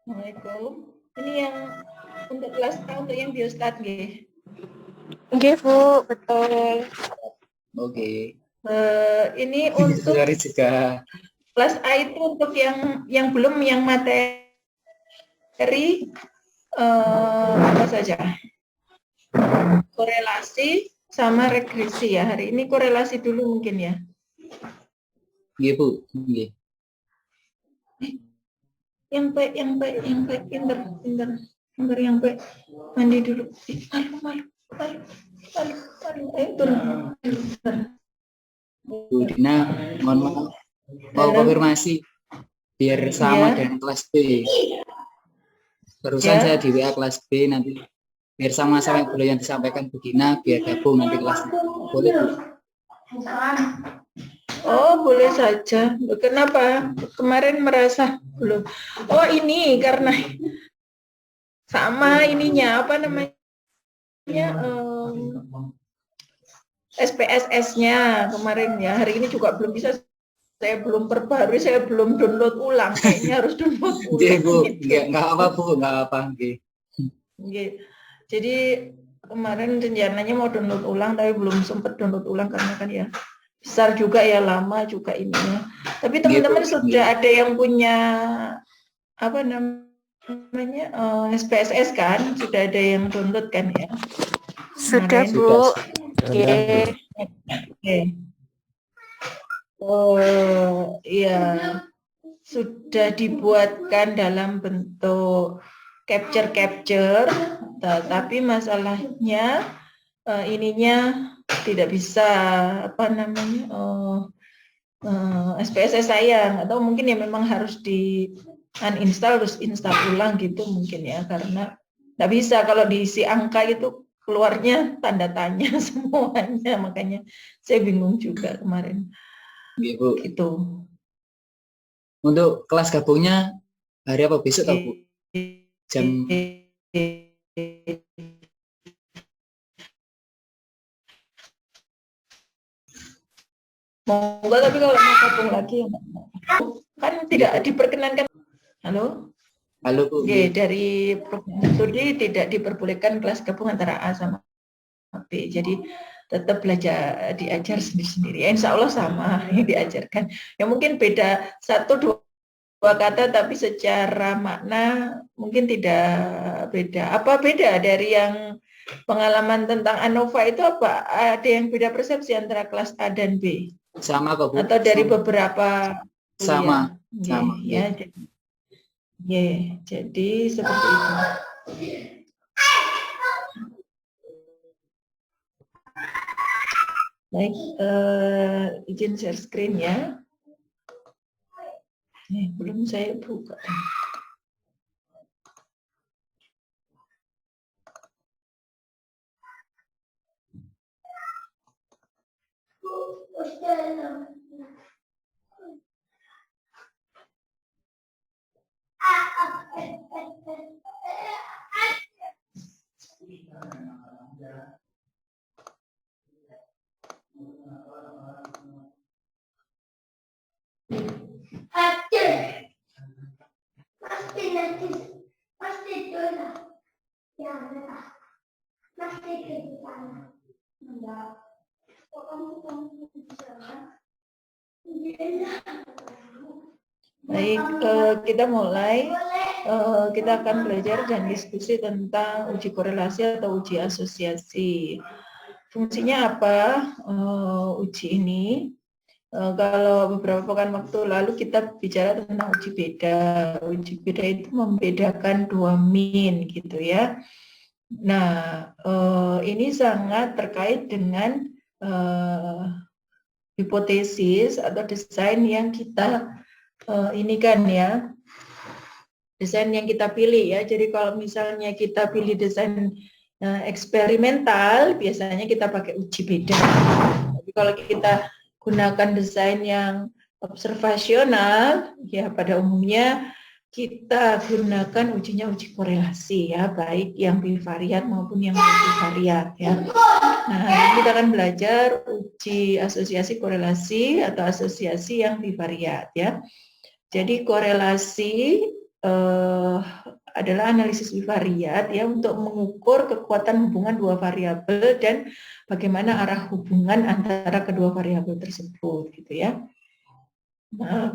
Assalamualaikum. Ini yang untuk kelas A, untuk yang biostat nggih. Nggih, Bu, betul. Oke. Ini untuk Sorry juga. kelas A itu untuk yang belum yang materi apa saja? Korelasi sama regresi ya. Hari ini korelasi dulu mungkin ya. Nggih, Bu. Nggih. Yang baik, pinter, yang baik. Mandi dulu. Malu. Ayo turun. Bu Dina, mohon maaf. Mau konfirmasi biar sama dengan kelas B. Barusan saya di WA kelas B, nanti biar sama-sama yang disampaikan Bu Dina, biar gabung nanti kelas. Boleh, Bu? Oh, boleh saja. Kenapa? Kemarin merasa belum. Oh, ini karena sama ininya apa namanya? SPSS-nya kemarin ya. Hari ini juga belum bisa. Saya belum perbarui, saya belum download ulang. Kayaknya harus download ulang. Nggih, Bu. Nggak apa, Bu. Nggak apa. Nggih. Jadi kemarin rencananya mau download ulang, tapi belum sempat download ulang karena kan ya besar juga ya, lama juga ininya. Tapi teman-teman sudah ada yang punya apa namanya SPSS kan? Sudah ada yang download kan ya? Sudah, Bu. Oke. Oh iya, sudah dibuatkan dalam bentuk capture, tapi masalahnya ininya tidak bisa apa namanya SPSS saya, atau mungkin ya memang harus di uninstall, harus install ulang gitu mungkin ya, karena nggak bisa kalau diisi angka itu keluarnya tanda tanya semuanya, makanya saya bingung juga kemarin. Bu. Gitu. Untuk kelas gabungnya hari apa, besok atau Bu? Jam Monggo, tapi kalau mau gabung lagi kan tidak diperkenankan. Halo? Halo, Bu. Dari program studi tidak diperbolehkan kelas gabung antara A sama B. Jadi tetap belajar diajar sendiri-sendiri. Ya, insya Allah sama yang diajarkan. Ya mungkin beda 1-2 kata, tapi secara makna mungkin tidak beda. Apa beda dari yang pengalaman tentang ANOVA itu, apa ada yang beda persepsi antara kelas A dan B? Sama kok, Bu. Atau dari beberapa sama. Sama. Ya, jadi seperti itu. Baik, izin share screen ya. Belum saya buka. Baik, kita mulai. Kita akan belajar dan diskusi tentang uji korelasi atau uji asosiasi. Fungsinya apa uji ini? Kalau beberapa pekan waktu lalu kita bicara tentang uji beda. Uji beda itu membedakan dua min gitu ya. Nah, ini sangat terkait dengan hipotesis atau desain yang kita ini kan ya, desain yang kita pilih ya. Jadi kalau misalnya kita pilih desain eksperimental, biasanya kita pakai uji beda. Tapi kalau kita gunakan desain yang observasional, ya pada umumnya kita gunakan ujinya uji korelasi ya, baik yang bivariat maupun yang multivariat ya. Nah, kita akan belajar uji asosiasi korelasi atau asosiasi yang bivariat ya. Jadi korelasi adalah analisis bivariat ya untuk mengukur kekuatan hubungan dua variabel dan bagaimana arah hubungan antara kedua variabel tersebut gitu ya. Nah,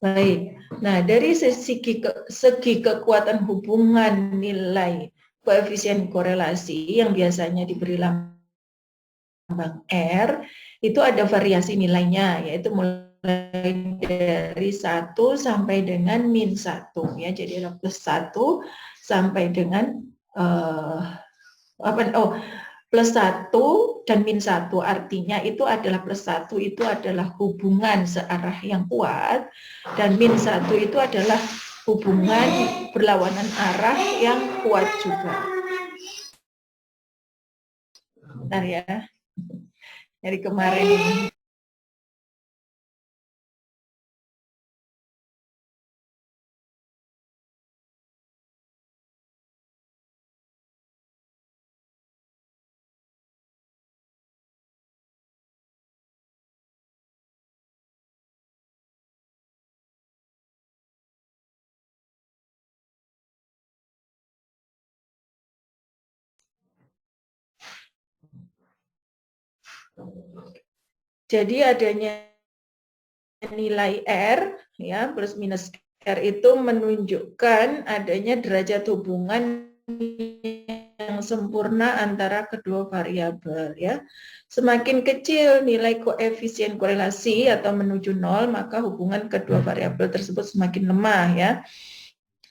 baik. Nah, dari segi kekuatan hubungan nilai koefisien korelasi yang biasanya diberi lambang R, itu ada variasi nilainya, yaitu mulai dari 1 sampai dengan min 1 ya. Jadi ada plus 1 sampai dengan plus 1 dan min 1, artinya itu adalah plus 1 itu adalah hubungan searah yang kuat, dan min 1 itu adalah hubungan berlawanan arah yang kuat juga. Bentar ya, dari kemarin ini. Jadi adanya nilai R ya plus minus R itu menunjukkan adanya derajat hubungan yang sempurna antara kedua variabel ya. Semakin kecil nilai koefisien korelasi atau menuju 0, maka hubungan kedua variabel tersebut semakin lemah ya.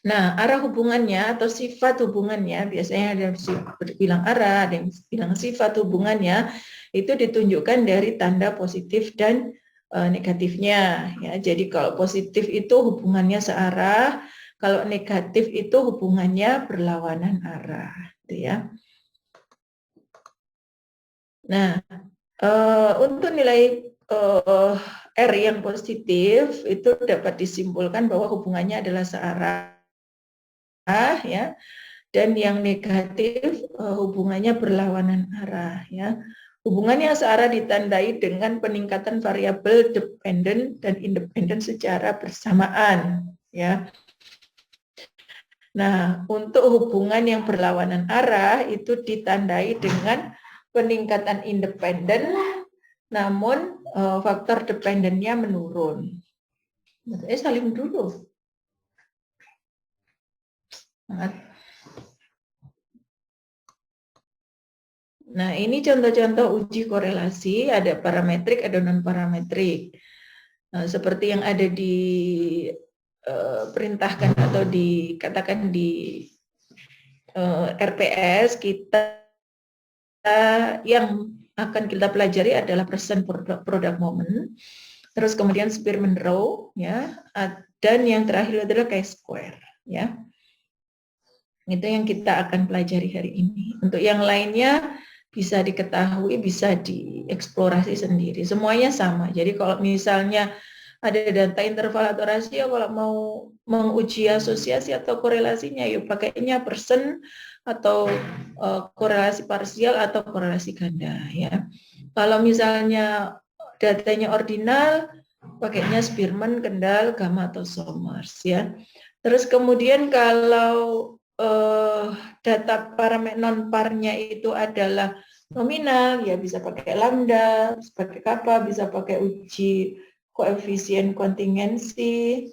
Nah, arah hubungannya atau sifat hubungannya, biasanya ada yang bilang arah, ada yang bilang sifat hubungannya, itu ditunjukkan dari tanda positif dan negatifnya. Ya. Jadi kalau positif itu hubungannya searah, kalau negatif itu hubungannya berlawanan arah. Gitu ya. Nah, untuk nilai R yang positif itu dapat disimpulkan bahwa hubungannya adalah searah. Ya, dan yang negatif hubungannya berlawanan arah ya. Hubungan yang searah ditandai dengan peningkatan variabel dependen dan independen secara bersamaan ya. Nah, untuk hubungan yang berlawanan arah itu ditandai dengan peningkatan independen namun faktor dependennya menurun. Salim dulu. Nah, ini contoh-contoh uji korelasi, ada parametrik, ada non-parametrik. Nah, seperti yang ada di perintahkan atau dikatakan di RPS, kita yang akan kita pelajari adalah percent product moment, terus kemudian Spearman Rho, ya, dan yang terakhir adalah chi-square, ya. Itu yang kita akan pelajari hari ini. Untuk yang lainnya bisa diketahui, bisa dieksplorasi sendiri. Semuanya sama. Jadi kalau misalnya ada data interval atau rasio, kalau mau menguji asosiasi atau korelasinya, yuk pakainya persen atau korelasi parsial atau korelasi ganda. Ya. Kalau misalnya datanya ordinal, pakainya Spearman, Kendall, Gamma atau Somers. Ya. Terus kemudian kalau data parameter non-parnya itu adalah nominal, ya bisa pakai lambda, bisa pakai kappa, bisa pakai uji koefisien kontingensi,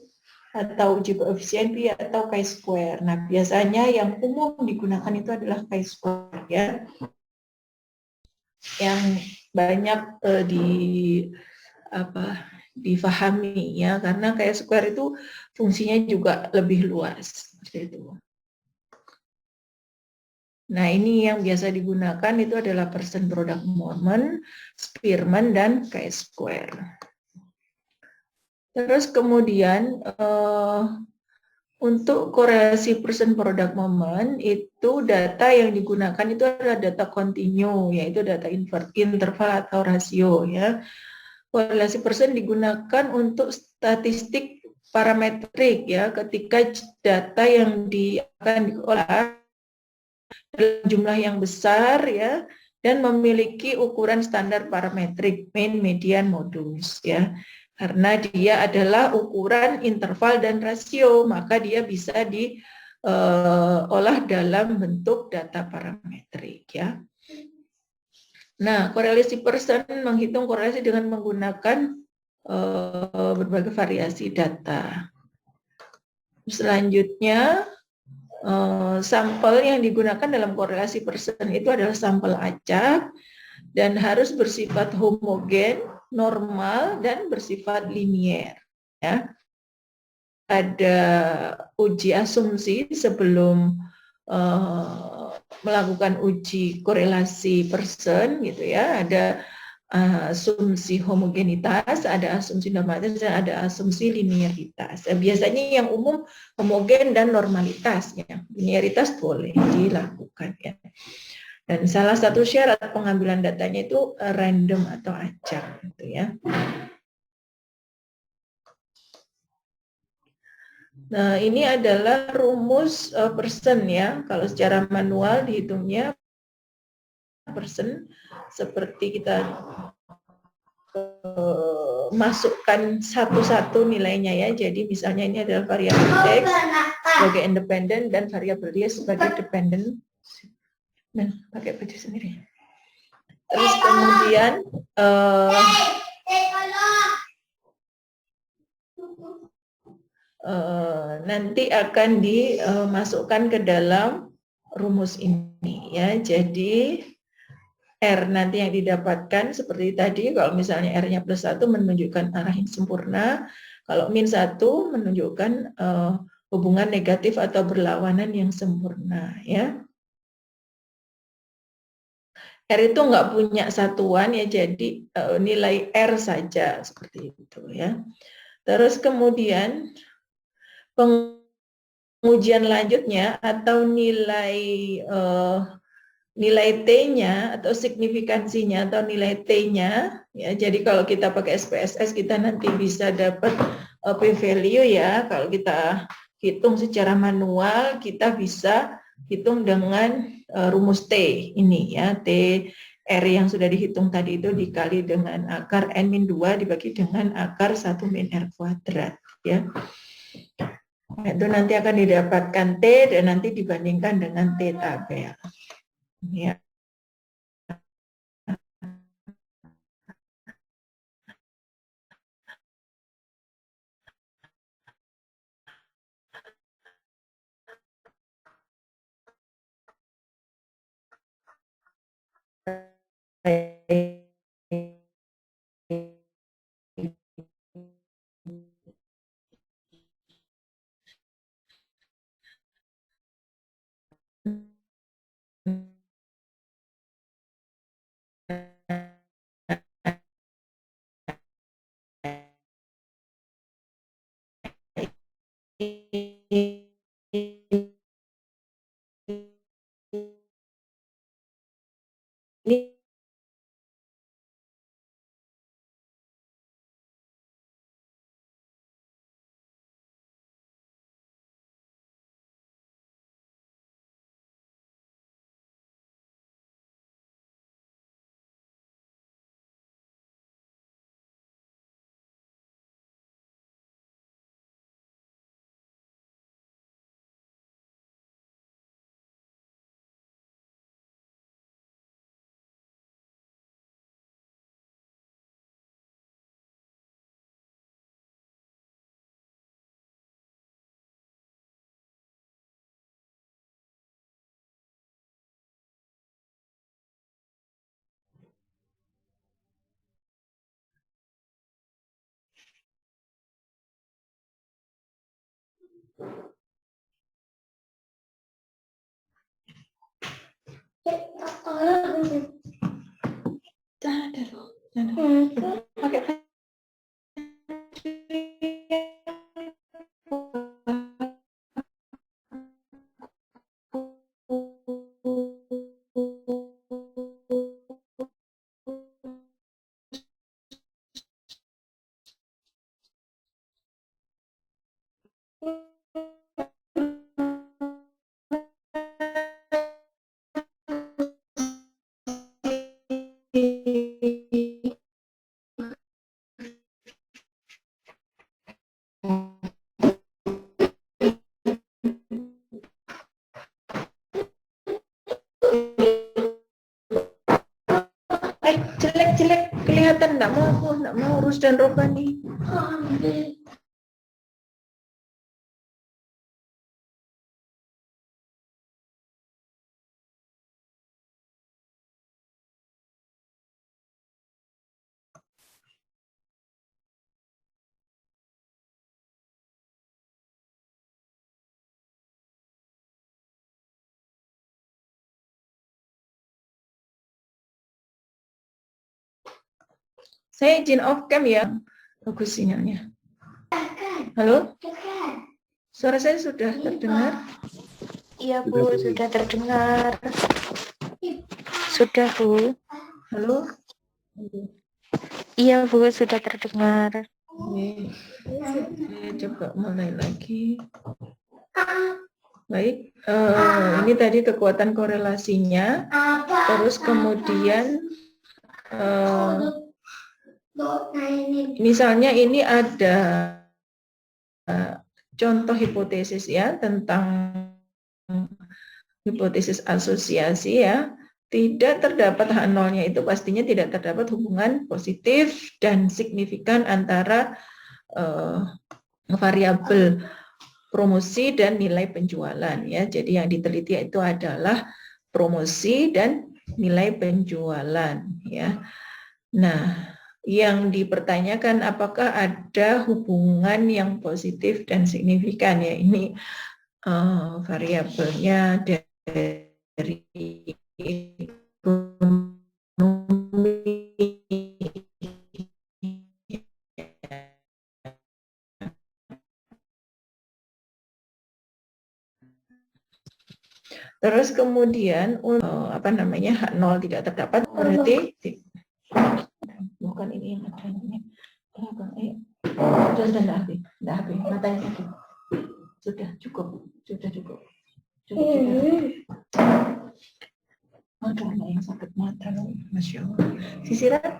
atau uji koefisien pi atau chi-square. Nah, biasanya yang umum digunakan itu adalah chi-square ya. Yang banyak difahami ya, karena chi-square itu fungsinya juga lebih luas seperti itu. Nah, ini yang biasa digunakan itu adalah percent product moment, Spearman, dan chi-square. Terus kemudian untuk korelasi percent product moment itu data yang digunakan itu adalah data kontinu, yaitu data interval atau rasio ya. Korelasi persen digunakan untuk statistik parametrik ya, ketika data yang akan diolah dalam jumlah yang besar ya, dan memiliki ukuran standar parametrik mean, median, modus ya. Karena dia adalah ukuran interval dan rasio, maka dia bisa diolah dalam bentuk data parametrik ya. Nah, korelasi Pearson menghitung korelasi dengan menggunakan berbagai variasi data. Selanjutnya, sampel yang digunakan dalam korelasi Pearson itu adalah sampel acak dan harus bersifat homogen, normal, dan bersifat linier. Ya. Ada uji asumsi sebelum melakukan uji korelasi Pearson gitu ya. Ada asumsi homogenitas, ada asumsi normalitas, dan ada asumsi linearitas. Biasanya yang umum homogen dan normalitasnya. Linearitas boleh dilakukan ya. Dan salah satu syarat pengambilan datanya itu random atau acak gitu ya. Nah, ini adalah rumus Pearson ya. Kalau secara manual dihitungnya Pearson seperti kita masukkan satu-satu nilainya ya. Jadi misalnya ini adalah variabel X sebagai independen dan variabel Y sebagai dependen. Nah, pakai baju sendiri. Terus kemudian nanti akan dimasukkan ke dalam rumus ini ya. Jadi R nanti yang didapatkan seperti tadi, kalau misalnya R-nya plus 1 menunjukkan arah yang sempurna, kalau min 1 menunjukkan hubungan negatif atau berlawanan yang sempurna ya. R itu nggak punya satuan ya, jadi nilai R saja seperti itu ya. Terus kemudian pengujian lanjutnya atau nilai T-nya atau signifikansinya atau nilai T-nya ya. Jadi kalau kita pakai SPSS kita nanti bisa dapat p-value ya. Kalau kita hitung secara manual kita bisa hitung dengan rumus T ini ya. T R yang sudah dihitung tadi itu dikali dengan akar N-2 dibagi dengan akar 1 min R kuadrat ya. Nah, itu nanti akan didapatkan T dan nanti dibandingkan dengan T tabel. Ya. Ini pakai Jelek-jelek kelihatan, enggak mau urus dan rohani. Saya izin off cam ya, bagus sinyalnya. Halo? Suara saya sudah terdengar? Iya Bu, sudah terdengar. Sudah Bu. Halo? Iya Bu, sudah terdengar. Oke. Saya coba mulai lagi. Baik, ini tadi kekuatan korelasinya, terus kemudian misalnya ini ada contoh hipotesis ya tentang hipotesis asosiasi ya, tidak terdapat H0-nya itu pastinya tidak terdapat hubungan positif dan signifikan antara variabel promosi dan nilai penjualan ya. Jadi yang diteliti itu adalah promosi dan nilai penjualan ya. Nah, yang dipertanyakan apakah ada hubungan yang positif dan signifikan ya, ini variabelnya dari ekonomi. Terus kemudian H0 tidak terdapat, berarti bukan ini yang ada ini. Sudah matanya sakit. Sudah cukup. Aduh, anak yang sakit mata loh, Masya Allah. Sisiran.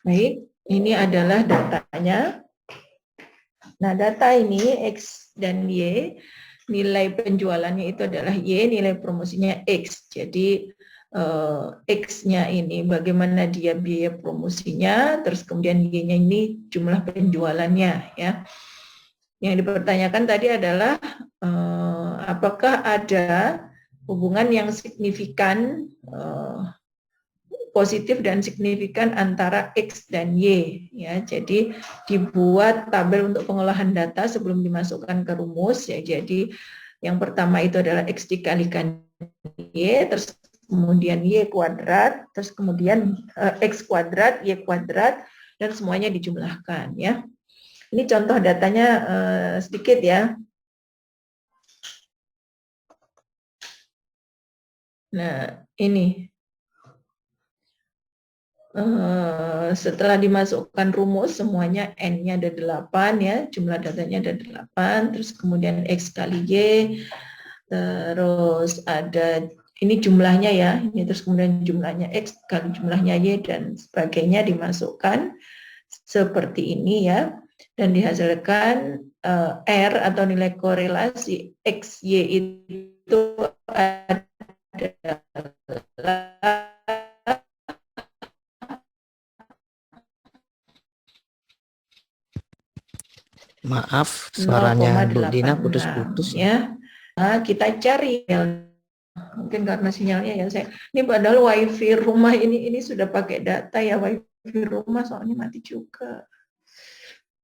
Baik, ini adalah datanya. Nah, data ini X dan Y, nilai penjualannya itu adalah Y, nilai promosinya X. Jadi X-nya ini bagaimana dia biaya promosinya, terus kemudian Y-nya ini jumlah penjualannya ya. Yang dipertanyakan tadi adalah apakah ada hubungan yang signifikan positif dan signifikan antara X dan Y ya. Jadi dibuat tabel untuk pengolahan data sebelum dimasukkan ke rumus ya. Jadi yang pertama itu adalah X dikalikan Y, terus kemudian Y kuadrat, terus kemudian X kuadrat, Y kuadrat, dan semuanya dijumlahkan ya. Ini contoh datanya sedikit ya. Nah, ini setelah dimasukkan rumus semuanya N-nya ada 8 ya, jumlah datanya ada 8, terus kemudian X kali Y, terus ada ini jumlahnya ya, ini terus kemudian jumlahnya X kali jumlahnya Y dan sebagainya dimasukkan seperti ini ya, dan dihasilkan R atau nilai korelasi X, Y itu adalah Maaf, suaranya Bu Dina putus-putus ya. Nah, kita cari, mungkin karena sinyalnya ya saya. Ini padahal wifi rumah ini sudah pakai data ya, wifi rumah soalnya mati juga.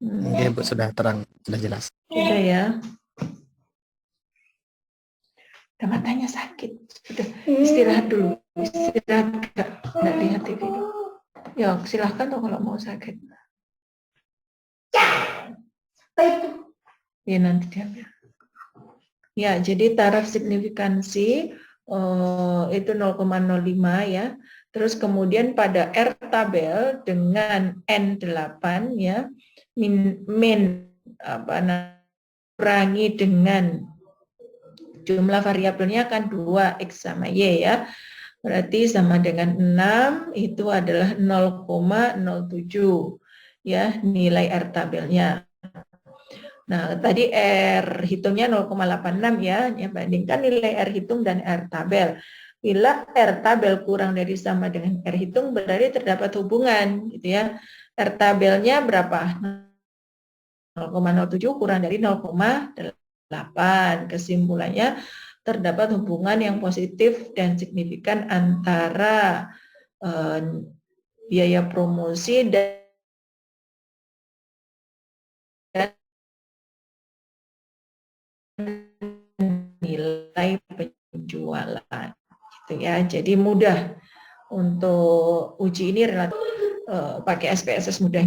Oke Bu, sudah terang, sudah jelas. Sudah ya. Udah matanya sakit, sudah istirahat dulu, istirahat nggak lihat TV dulu. Ya silahkan tuh kalau mau sakit. Ya nanti diambil. Ya, jadi taraf signifikansi itu 0,05 ya. Terus kemudian pada R tabel dengan N8 ya, kurangi dengan jumlah variabelnya kan 2 X sama Y ya. Berarti sama dengan 6 itu adalah 0,07 ya nilai R tabelnya. Nah, tadi R hitungnya 0,86 ya, bandingkan nilai R hitung dan R tabel. Bila R tabel kurang dari sama dengan R hitung, berarti terdapat hubungan, gitu ya. R tabelnya berapa? 0,07 kurang dari 0,8. Kesimpulannya, terdapat hubungan yang positif dan signifikan antara biaya promosi dan nilai penjualan, gitu ya. Jadi mudah untuk uji ini relatif pakai SPSS mudah.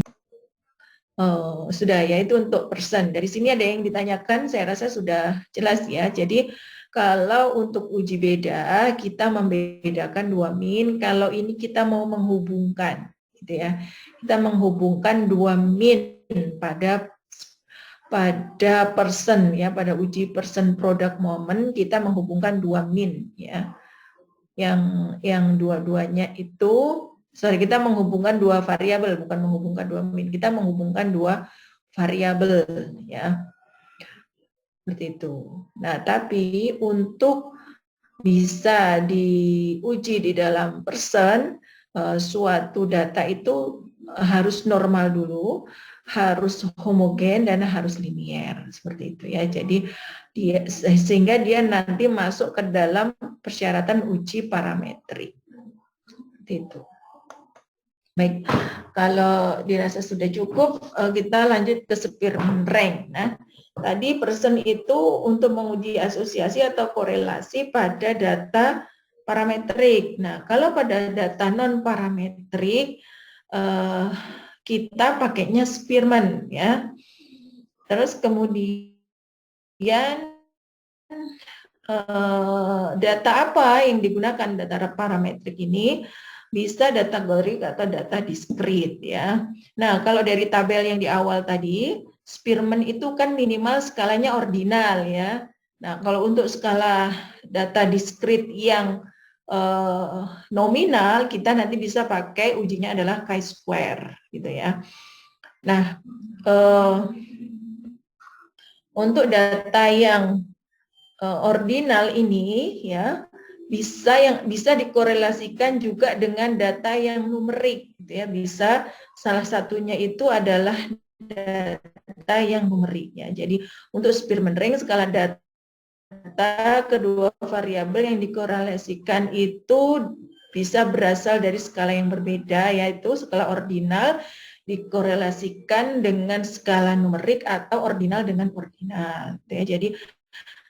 Sudah ya, itu untuk persen. Dari sini ada yang ditanyakan, saya rasa sudah jelas ya. Jadi kalau untuk uji beda, kita membedakan 2 min. Kalau ini kita mau menghubungkan, gitu ya. Kita menghubungkan 2 min pada persen ya, pada uji persen product moment kita menghubungkan 2 min ya. Yang dua-duanya itu kita menghubungkan 2 variabel, bukan menghubungkan 2 min. Kita menghubungkan 2 variabel ya. Seperti itu. Nah, tapi untuk bisa diuji di dalam persen, suatu data itu harus normal dulu, harus homogen dan harus linier, seperti itu ya. Jadi sehingga dia nanti masuk ke dalam persyaratan uji parametrik. Seperti itu. Baik, kalau dirasa sudah cukup, kita lanjut ke Spearman rank. Nah, tadi persen itu untuk menguji asosiasi atau korelasi pada data parametrik. Nah, kalau pada data non parametrik, kita pakainya Spearman ya. Terus kemudian data apa yang digunakan data parametrik ini? Bisa data glorik atau data diskrit ya. Nah, kalau dari tabel yang di awal tadi, Spearman itu kan minimal skalanya ordinal ya. Nah, kalau untuk skala data diskrit yang nominal, kita nanti bisa pakai ujinya adalah chi-square gitu ya. Nah, untuk data yang ordinal ini ya bisa dikorelasikan juga dengan data yang numerik gitu ya. Bisa salah satunya itu adalah data yang numerik ya. Jadi untuk Spearman rank skala data kedua variabel yang dikorelasikan itu bisa berasal dari skala yang berbeda, yaitu skala ordinal dikorelasikan dengan skala numerik atau ordinal dengan ordinal ya. Jadi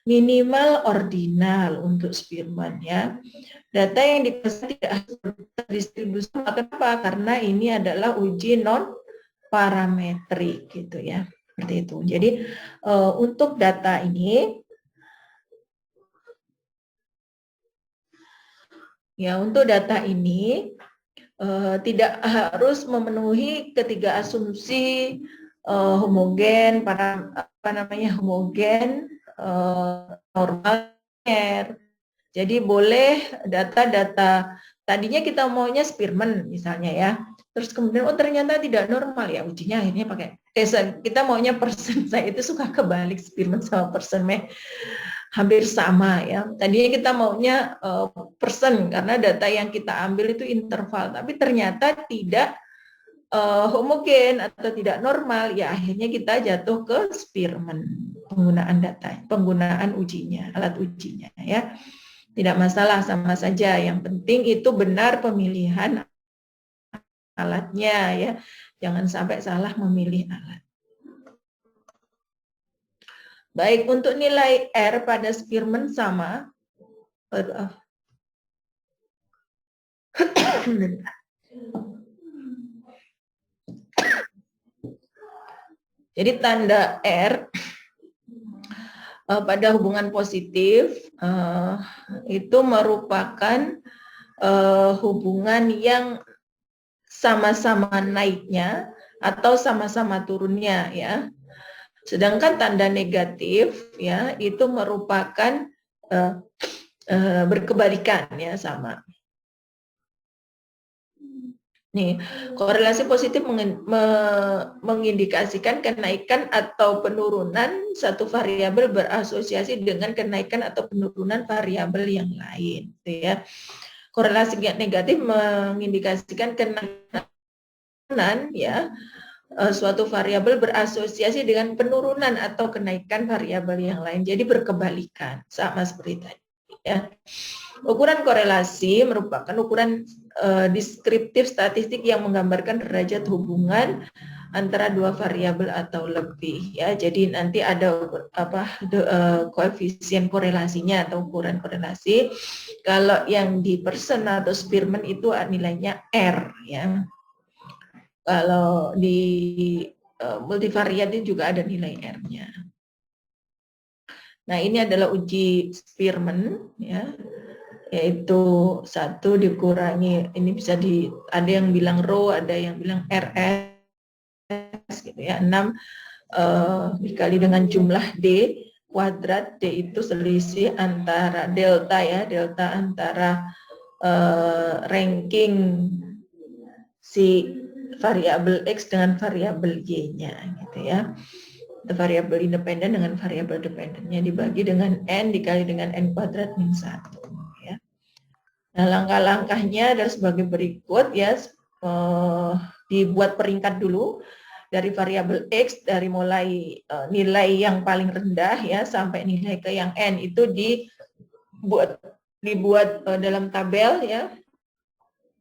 minimal ordinal untuk Spearman ya. Data yang dikasih tidak terdistribusi, kenapa? Karena ini adalah uji non parametrik gitu ya. Seperti itu. Jadi untuk data ini ya, untuk data ini tidak harus memenuhi ketiga asumsi homogen, homogen, normal. Jadi boleh data-data tadinya kita maunya Spearman misalnya ya, terus kemudian ternyata tidak normal ya, ujinya akhirnya pakai kita maunya persen. Saya itu suka kebalik, Spearman sama persen hampir sama ya. Tadinya kita maunya persen karena data yang kita ambil itu interval, tapi ternyata tidak homogen atau tidak normal ya, akhirnya kita jatuh ke Spearman penggunaan ujinya, alat ujinya ya. Tidak masalah, sama saja, yang penting itu benar pemilihan alatnya ya, jangan sampai salah memilih alat. Baik, untuk nilai R pada Spearman sama jadi tanda R pada hubungan positif itu merupakan hubungan yang sama-sama naiknya atau sama-sama turunnya ya. Sedangkan tanda negatif ya itu merupakan berkebalikan ya, sama. Nih, korelasi positif mengindikasikan kenaikan atau penurunan satu variabel berasosiasi dengan kenaikan atau penurunan variabel yang lain, gitu ya. Korelasi negatif mengindikasikan kenaikan ya suatu variabel berasosiasi dengan penurunan atau kenaikan variabel yang lain. Jadi berkebalikan, sama seperti tadi ya. Ukuran korelasi merupakan ukuran deskriptif statistik yang menggambarkan derajat hubungan antara dua variabel atau lebih ya. Jadi nanti ada koefisien korelasinya atau ukuran korelasi. Kalau yang di Pearson atau Spearman itu nilainya R ya. Kalau di multivariat itu juga ada nilai R-nya. Nah, ini adalah uji Spearman ya. Yaitu 1 dikurangi, ini bisa ada yang bilang rho, ada yang bilang RS gitu ya, 6 dikali dengan jumlah D kuadrat. D itu selisih antara delta ya, delta antara ranking si variabel X dengan variabel Y-nya gitu ya. Variabel independen dengan variabel dependennya dibagi dengan N dikali dengan N kuadrat min 1. Nah, langkah-langkahnya adalah sebagai berikut ya, dibuat peringkat dulu dari variabel X, dari mulai nilai yang paling rendah ya sampai nilai ke yang N itu dibuat dalam tabel ya.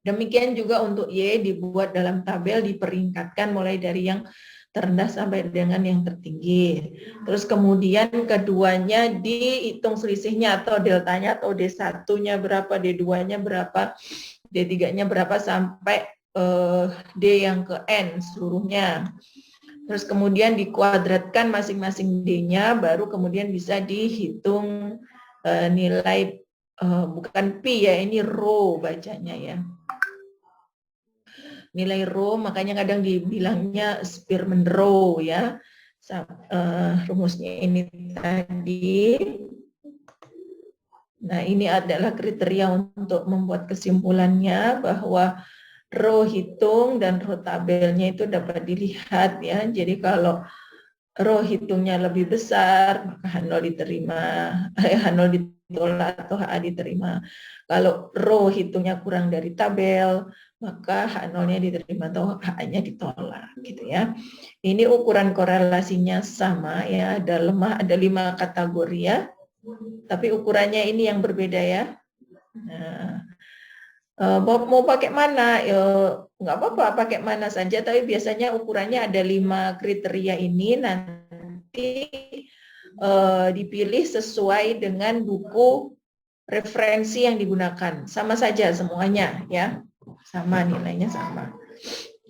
Demikian juga untuk Y dibuat dalam tabel, diperingkatkan mulai dari yang terendah sampai dengan yang tertinggi. Terus kemudian keduanya dihitung selisihnya atau deltanya atau D1-nya berapa, D2-nya berapa, D3-nya berapa sampai D yang ke N seluruhnya. Terus kemudian dikuadratkan masing-masing D-nya, baru kemudian bisa dihitung nilai, bukan pi ya, ini rho bacanya ya. Nilai rho, makanya kadang dibilangnya Spearman rho ya. Rumusnya ini tadi. Nah, ini adalah kriteria untuk membuat kesimpulannya bahwa rho hitung dan rho tabelnya itu dapat dilihat ya. Jadi kalau rho hitungnya lebih besar, maka H0 diterima, H0 ditolak atau HA diterima. Kalau rho hitungnya kurang dari tabel, maka H0-nya diterima atau HA-nya ditolak gitu ya. Ini ukuran korelasinya sama ya, ada lemah, ada 5 kategori ya. Tapi ukurannya ini yang berbeda ya. Nah, mau pakai mana? Nggak apa-apa pakai mana saja, tapi biasanya ukurannya ada 5 kriteria ini nanti dipilih sesuai dengan buku referensi yang digunakan. Sama saja semuanya ya. Sama, nilainya sama.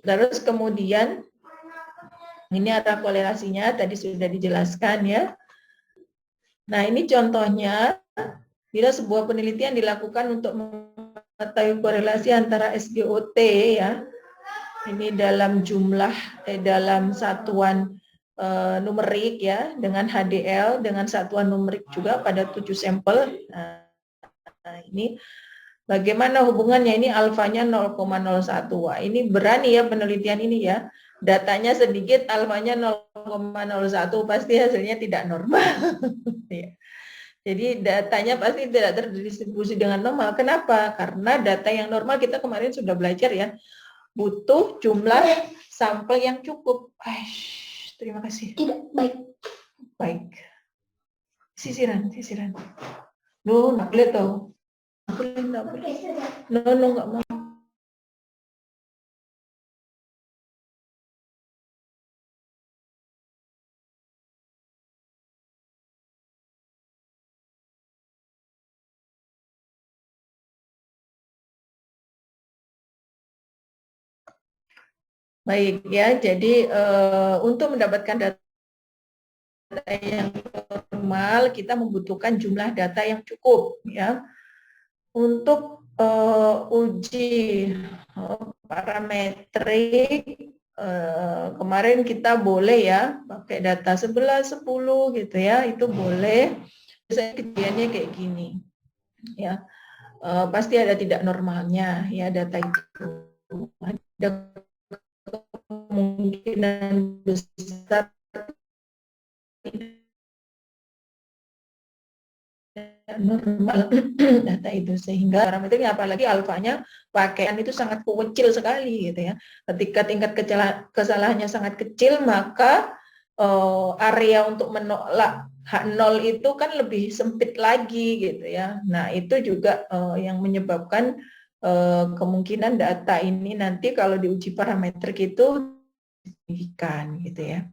Terus kemudian ini ada korelasinya, tadi sudah dijelaskan ya. Nah, ini contohnya bila sebuah penelitian dilakukan untuk mengetahui korelasi antara SGOT ya. Ini dalam jumlah dalam satuan numerik ya, dengan HDL dengan satuan numerik juga pada 7 sampel. Nah, ini bagaimana hubungannya? Ini alfanya 0,01. Wah, ini berani ya penelitian ini ya. Datanya sedikit, alfanya 0,01, pasti hasilnya tidak normal. Jadi datanya pasti tidak terdistribusi dengan normal. Kenapa? Karena data yang normal kita kemarin sudah belajar ya. Butuh jumlah sampel yang cukup. Terima kasih. Tidak, baik. Baik. Sisiran. Loh, nggak boleh tahu. Nggak boleh. No, nggak mau. Baik ya, jadi untuk mendapatkan data yang normal, kita membutuhkan jumlah data yang cukup ya. Untuk uji parametrik kemarin kita boleh ya pakai data 11, 10 gitu ya, itu boleh. Biasanya kejadiannya kayak gini ya, pasti ada tidak normalnya ya data itu. Ada kemungkinan besar normal data itu, sehingga parameternya apalagi alfanya pakaian itu sangat kecil sekali gitu ya. Ketika tingkat kesalahannya sangat kecil, maka area untuk menolak H0 itu kan lebih sempit lagi gitu ya. Nah, itu juga yang menyebabkan kemungkinan data ini nanti kalau diuji parameter itu signifikan gitu ya.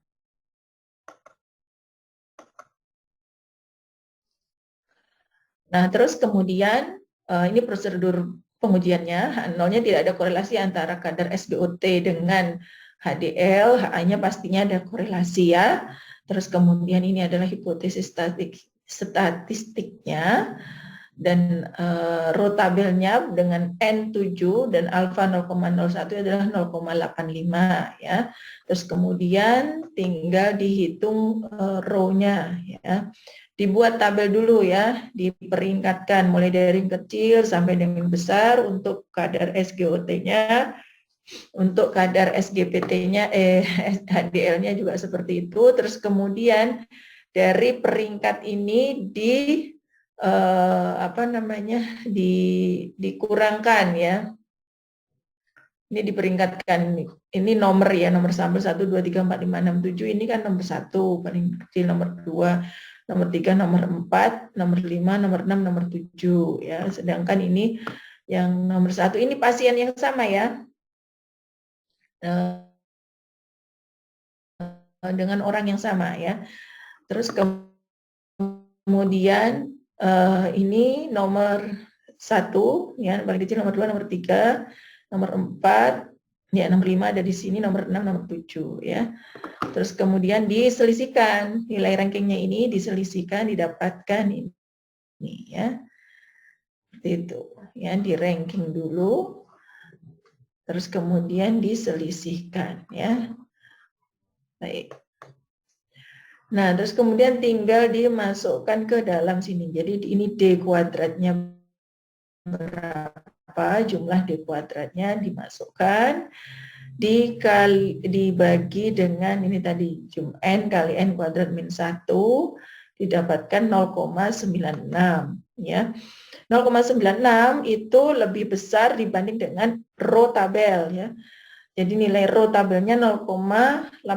Nah, terus kemudian ini prosedur pengujiannya, H0-nya tidak ada korelasi antara kadar SGOT dengan HDL, HA-nya pastinya ada korelasi ya. Terus kemudian ini adalah hipotesis statistiknya, dan row tabelnya dengan N7 dan alfa 0,01 adalah 0,85 ya. Terus kemudian tinggal dihitung row-nya ya. Dibuat tabel dulu ya, diperingkatkan mulai dari yang kecil sampai dengan besar untuk kadar SGOT-nya, untuk kadar SGPT-nya, HDL-nya juga seperti itu. Terus kemudian dari peringkat ini dikurangkan ya. Ini diperingkatkan, ini nomor ya, nomor sampel 1, 2, 3, 4, 5, 6, 7, ini kan nomor 1, paling kecil, nomor 2, nomor 3, nomor 4, nomor 5, nomor 6, nomor 7 ya. Sedangkan ini yang nomor 1 ini pasien yang sama ya. Dengan orang yang sama ya. Terus kemudian ini nomor 1 ya, paling kecil, nomor 2, nomor 3, nomor 4, ya nomor 5 ada di sini, nomor 6, nomor 7 ya. Terus kemudian diselisihkan, nilai rankingnya ini diselisihkan, didapatkan ini ya. Seperti itu ya, di ranking dulu. Terus kemudian diselisihkan ya. Baik. Nah, terus kemudian tinggal dimasukkan ke dalam sini. Jadi ini D kuadratnya berapa, jumlah D kuadratnya dimasukkan, dibagi dengan ini tadi, N kali N kuadrat min 1, didapatkan 0,96 ya. 0,96 itu lebih besar dibanding dengan row tabel ya. Jadi nilai row tabelnya 0,85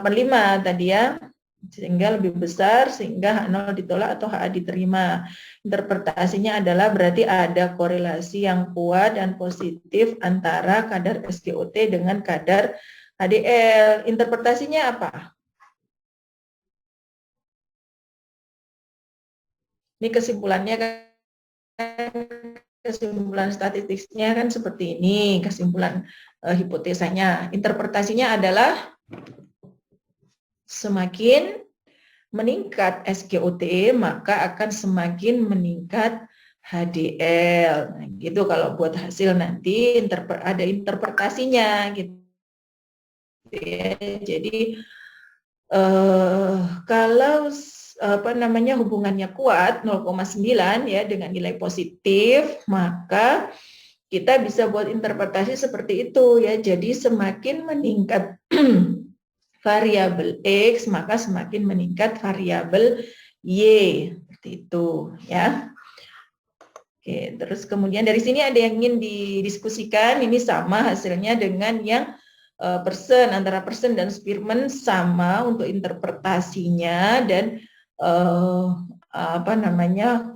tadi ya, sehingga lebih besar, sehingga H0 ditolak atau HA diterima. Interpretasinya adalah berarti ada korelasi yang kuat dan positif antara kadar SGOT dengan kadar HDL. Interpretasinya apa? Ini kesimpulannya kan, kesimpulan statistiknya kan seperti ini, kesimpulan hipotesanya. Interpretasinya adalah semakin meningkat SGOT, maka akan semakin meningkat HDL. Nah, gitu kalau buat hasil nanti ada interpretasinya gitu ya. Jadi kalau hubungannya kuat 0,9 ya dengan nilai positif, maka kita bisa buat interpretasi seperti itu ya. Jadi semakin meningkat variabel X, maka semakin meningkat variabel Y, seperti itu ya. Oke, terus kemudian dari sini ada yang ingin didiskusikan, ini sama hasilnya dengan yang persen, antara persen dan Spearman sama untuk interpretasinya, dan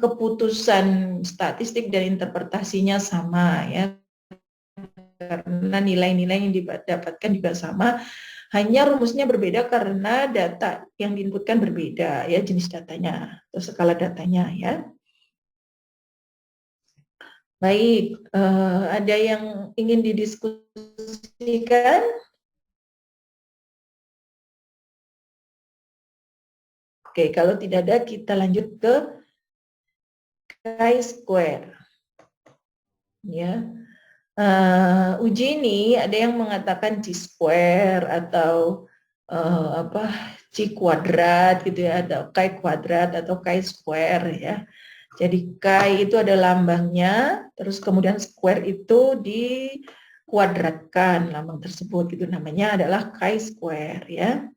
keputusan statistik dan interpretasinya sama ya, karena nilai-nilai yang didapatkan juga sama. Hanya rumusnya berbeda karena data yang diinputkan berbeda ya, jenis datanya atau skala datanya ya. Baik, ada yang ingin didiskusikan? Oke, kalau tidak ada kita lanjut ke chi-square. Ya. Uji ini ada yang mengatakan chi-square atau chi kuadrat gitu ya, atau chi kuadrat atau chi-square ya. Jadi chi itu ada lambangnya, terus kemudian square itu kuadratkan lambang tersebut, itu namanya adalah chi-square ya.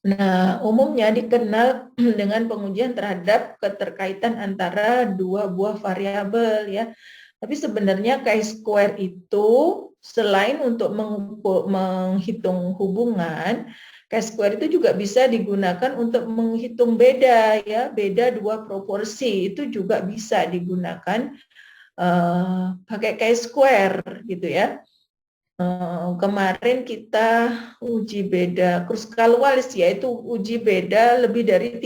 Nah, umumnya dikenal dengan pengujian terhadap keterkaitan antara dua buah variabel ya. Tapi sebenarnya chi-square itu selain untuk menghitung hubungan, chi-square itu juga bisa digunakan untuk menghitung beda ya, beda dua proporsi itu juga bisa digunakan pakai chi-square gitu ya. Kemarin kita uji beda Kruskal-Wallis, yaitu uji beda lebih dari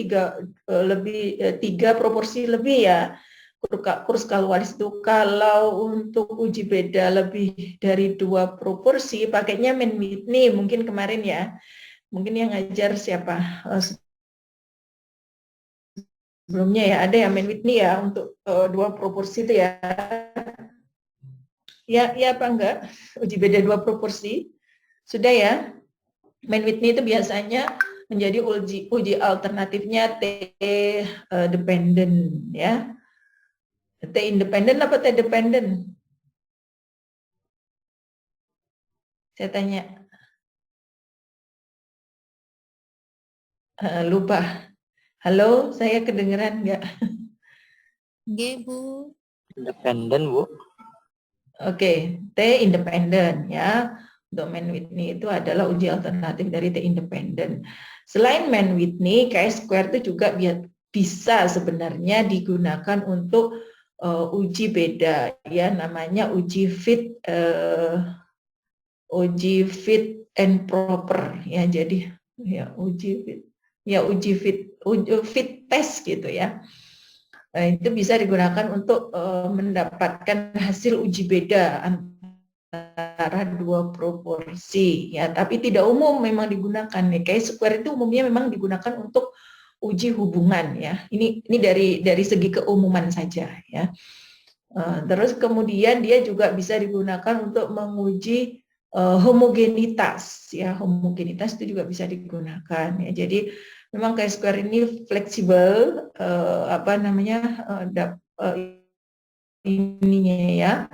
tiga proporsi lebih ya. Kruskal-Wallis itu kalau untuk uji beda lebih dari 2 proporsi pakainya Mann-Whitney mungkin kemarin ya. Mungkin yang ngajar siapa? Sebelumnya ya ada yang Mann-Whitney ya untuk 2 proporsi itu ya. Ya apa enggak? Uji beda 2 proporsi. Sudah ya. Mann-Whitney itu biasanya menjadi uji alternatifnya T dependent ya. T independent apa T dependent? Saya tanya. Lupa. Halo, saya kedengeran enggak? Nggih, Bu. Independen, Bu. Oke, T independen ya. Untuk Mann-Whitney itu adalah uji alternatif dari T independen. Selain Mann-Whitney, chi-square itu juga bisa sebenarnya digunakan untuk uji beda ya, namanya uji fit and proper ya. Jadi ya uji fit test gitu ya. Nah, itu bisa digunakan untuk mendapatkan hasil uji beda antara 2 proporsi ya, tapi tidak umum memang digunakan nih. Chi-square itu umumnya memang digunakan untuk uji hubungan ya. Ini dari segi keumuman saja ya. Terus kemudian dia juga bisa digunakan untuk menguji homogenitas ya. Homogenitas itu juga bisa digunakan ya. Jadi memang chi-square ini fleksibel ininya ya.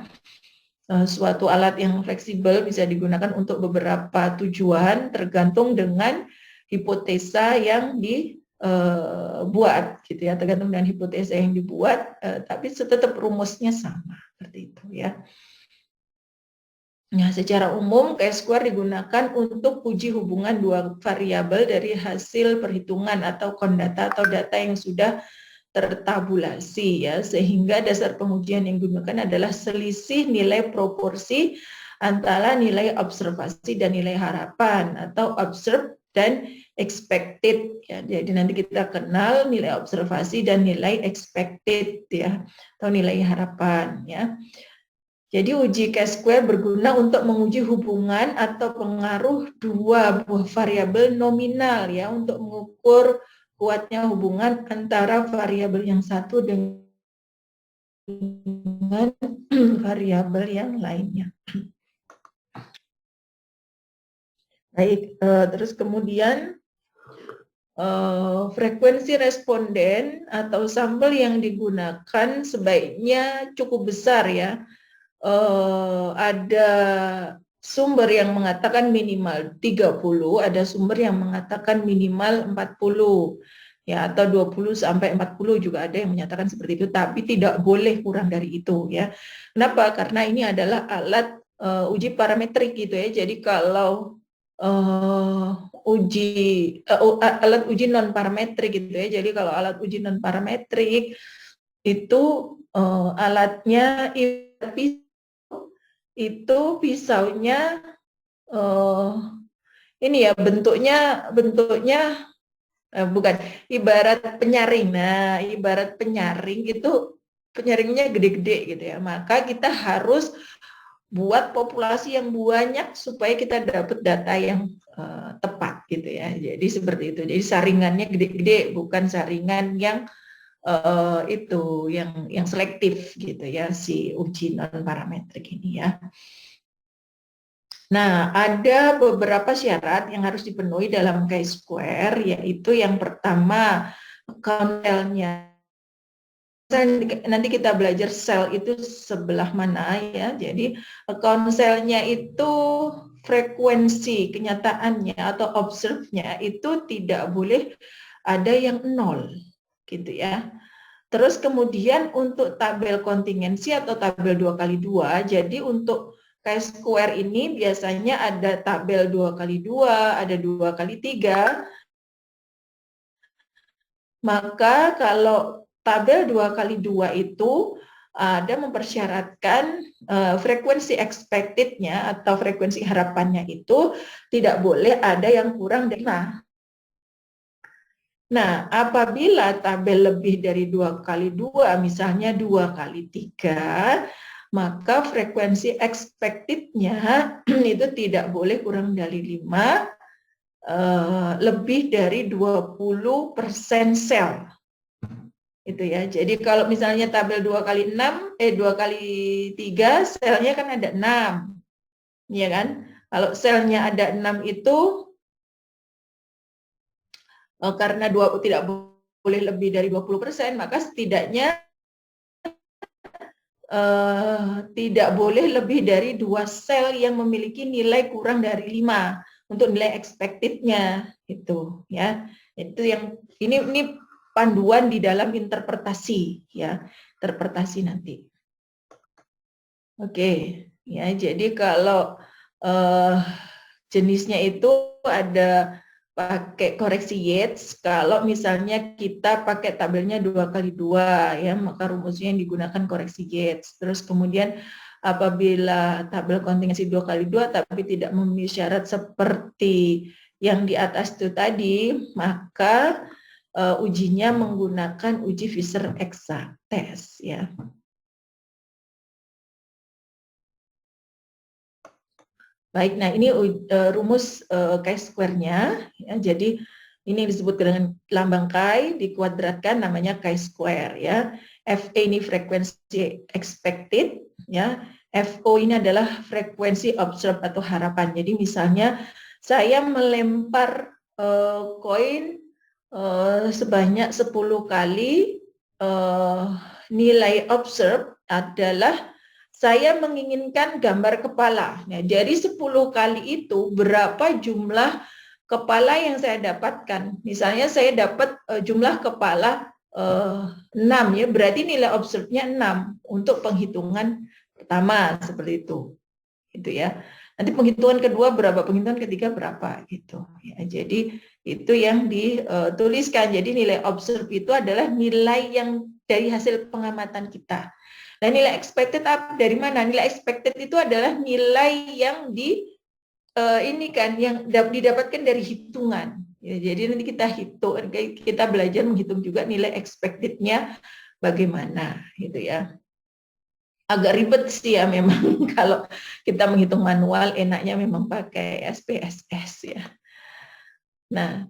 Suatu alat yang fleksibel bisa digunakan untuk beberapa tujuan tergantung dengan hipotesa yang dibuat gitu ya, tergantung dengan hipotesa yang dibuat, tapi tetap rumusnya sama seperti itu ya. Nah, secara umum chi-square digunakan untuk uji hubungan 2 variabel dari hasil perhitungan atau kondata atau data yang sudah tertabulasi ya, sehingga dasar pengujian yang digunakan adalah selisih nilai proporsi antara nilai observasi dan nilai harapan atau observed dan expected ya. Jadi nanti kita kenal nilai observasi dan nilai expected ya, atau nilai harapan ya. Jadi uji chi-square berguna untuk menguji hubungan atau pengaruh 2 buah variabel nominal ya, untuk mengukur kuatnya hubungan antara variabel yang satu dengan variabel yang lainnya. Baik, terus kemudian frekuensi responden atau sampel yang digunakan sebaiknya cukup besar ya. Ada sumber yang mengatakan minimal 30, ada sumber yang mengatakan minimal 40 ya, atau 20 sampai 40 juga ada yang menyatakan seperti itu, tapi tidak boleh kurang dari itu ya. Kenapa? Karena ini adalah alat uji parametrik gitu ya. Jadi kalau alat uji non parametrik gitu ya. Jadi kalau alat uji non parametrik itu alatnya itu pisaunya ini ya bentuknya bukan ibarat penyaring. Nah, ibarat penyaring itu penyaringnya gede-gede gitu ya. Maka kita harus buat populasi yang banyak supaya kita dapat data yang tepat gitu ya. Jadi seperti itu. Jadi saringannya gede-gede, bukan saringan yang yang selektif gitu ya, si uji non parametrik ini ya. Nah, ada beberapa syarat yang harus dipenuhi dalam chi-square, yaitu yang pertama, count L-nya nanti kita belajar sel itu sebelah mana ya. Jadi account selnya itu frekuensi kenyataannya atau observe-nya itu tidak boleh ada yang 0 gitu ya. Terus kemudian untuk tabel kontingensi atau tabel 2x2, jadi untuk chi-square ini biasanya ada tabel 2x2, ada 2x3. Maka kalau tabel 2x2 itu ada mempersyaratkan frekuensi expected-nya atau frekuensi harapannya itu tidak boleh ada yang kurang dari 5. Nah, apabila tabel lebih dari 2x2, misalnya 2x3, maka frekuensi expected-nya itu tidak boleh kurang dari 5, lebih dari 20% sel. Itu ya. Jadi kalau misalnya tabel 2x6, 2x3, selnya kan ada 6. Ya kan? Kalau selnya ada 6 itu karena tidak boleh lebih dari 20%, maka setidaknya tidak boleh lebih dari 2 sel yang memiliki nilai kurang dari 5 untuk nilai expected-nya itu ya. Itu yang ini panduan di dalam interpretasi ya, interpretasi nanti. Oke, ya jadi kalau jenisnya itu ada pakai koreksi Yates. Kalau misalnya kita pakai tabelnya 2x2 ya, maka rumusnya yang digunakan koreksi Yates. Terus kemudian apabila tabel kontingensi 2x2 tapi tidak memenuhi syarat seperti yang di atas itu tadi, maka ujinya menggunakan uji Fisher-Exact test ya. Baik, nah ini rumus chi-square-nya ya. Jadi ini disebut dengan lambang chi dikuadratkan namanya chi-square ya. FA ini frekuensi expected ya. FO ini adalah frekuensi observed atau harapan. Jadi misalnya saya melempar koin sebanyak 10 kali, nilai observed adalah saya menginginkan gambar kepala. Nah, dari 10 kali itu berapa jumlah kepala yang saya dapatkan? Misalnya saya dapat jumlah kepala 6 ya, berarti nilai observe-nya 6 untuk penghitungan pertama seperti itu. Gitu ya. Nanti penghitungan kedua berapa, penghitungan ketiga berapa gitu. Ya, jadi itu yang dituliskan. Jadi nilai observe itu adalah nilai yang dari hasil pengamatan kita. Nah, nilai expected dari mana? Nilai expected itu adalah nilai yang yang didapatkan dari hitungan. Ya, jadi nanti kita hitung, kita belajar menghitung juga nilai expected-nya bagaimana, gitu ya. Agak ribet sih ya memang kalau kita menghitung manual, enaknya memang pakai SPSS ya. Nah,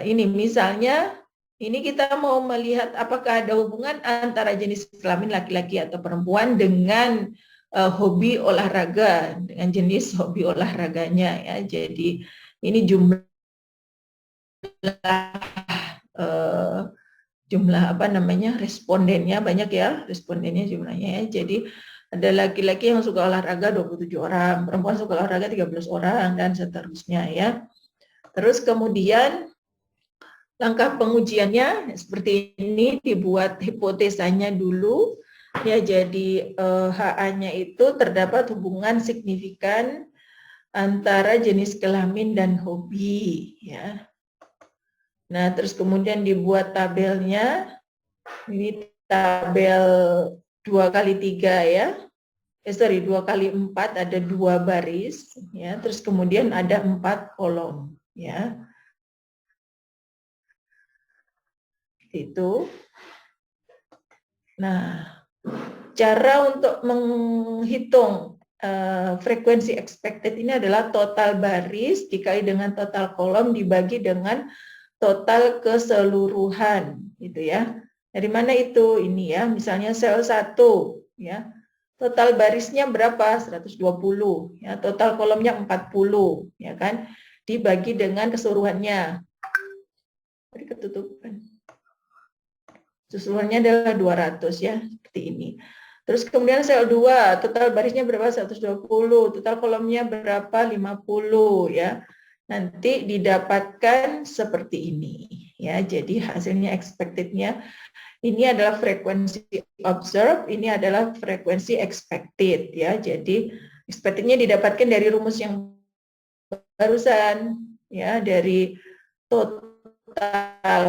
ini misalnya. Ini kita mau melihat apakah ada hubungan antara jenis kelamin laki-laki atau perempuan dengan hobi olahraga, dengan jenis hobi olahraganya ya. Jadi ini jumlah respondennya banyak ya, respondennya jumlahnya ya. Jadi ada laki-laki yang suka olahraga 27 orang, perempuan suka olahraga 13 orang dan seterusnya ya. Terus kemudian langkah pengujiannya seperti ini, dibuat hipotesanya dulu ya. Jadi HA-nya itu terdapat hubungan signifikan antara jenis kelamin dan hobi ya. Nah, terus kemudian dibuat tabelnya. Ini tabel 2x3 ya. 2x4 ada 2 baris ya. Terus kemudian ada 4 kolom ya. Itu. Nah, cara untuk menghitung frekuensi expected ini adalah total baris dikali dengan total kolom dibagi dengan total keseluruhan, gitu ya. Dari mana itu? Ini ya, misalnya sel 1 ya. Total barisnya berapa? 120 ya. Total kolomnya 40 ya kan. Dibagi dengan keseluruhannya. Tadi ketutupan. Susulannya adalah 200 ya, seperti ini. Terus kemudian sel 2, total barisnya berapa? 120, total kolomnya berapa? 50 ya. Nanti didapatkan seperti ini ya. Jadi hasilnya expected-nya ini adalah frekuensi observed, ini adalah frekuensi expected ya. Jadi expected-nya didapatkan dari rumus yang barusan ya, dari total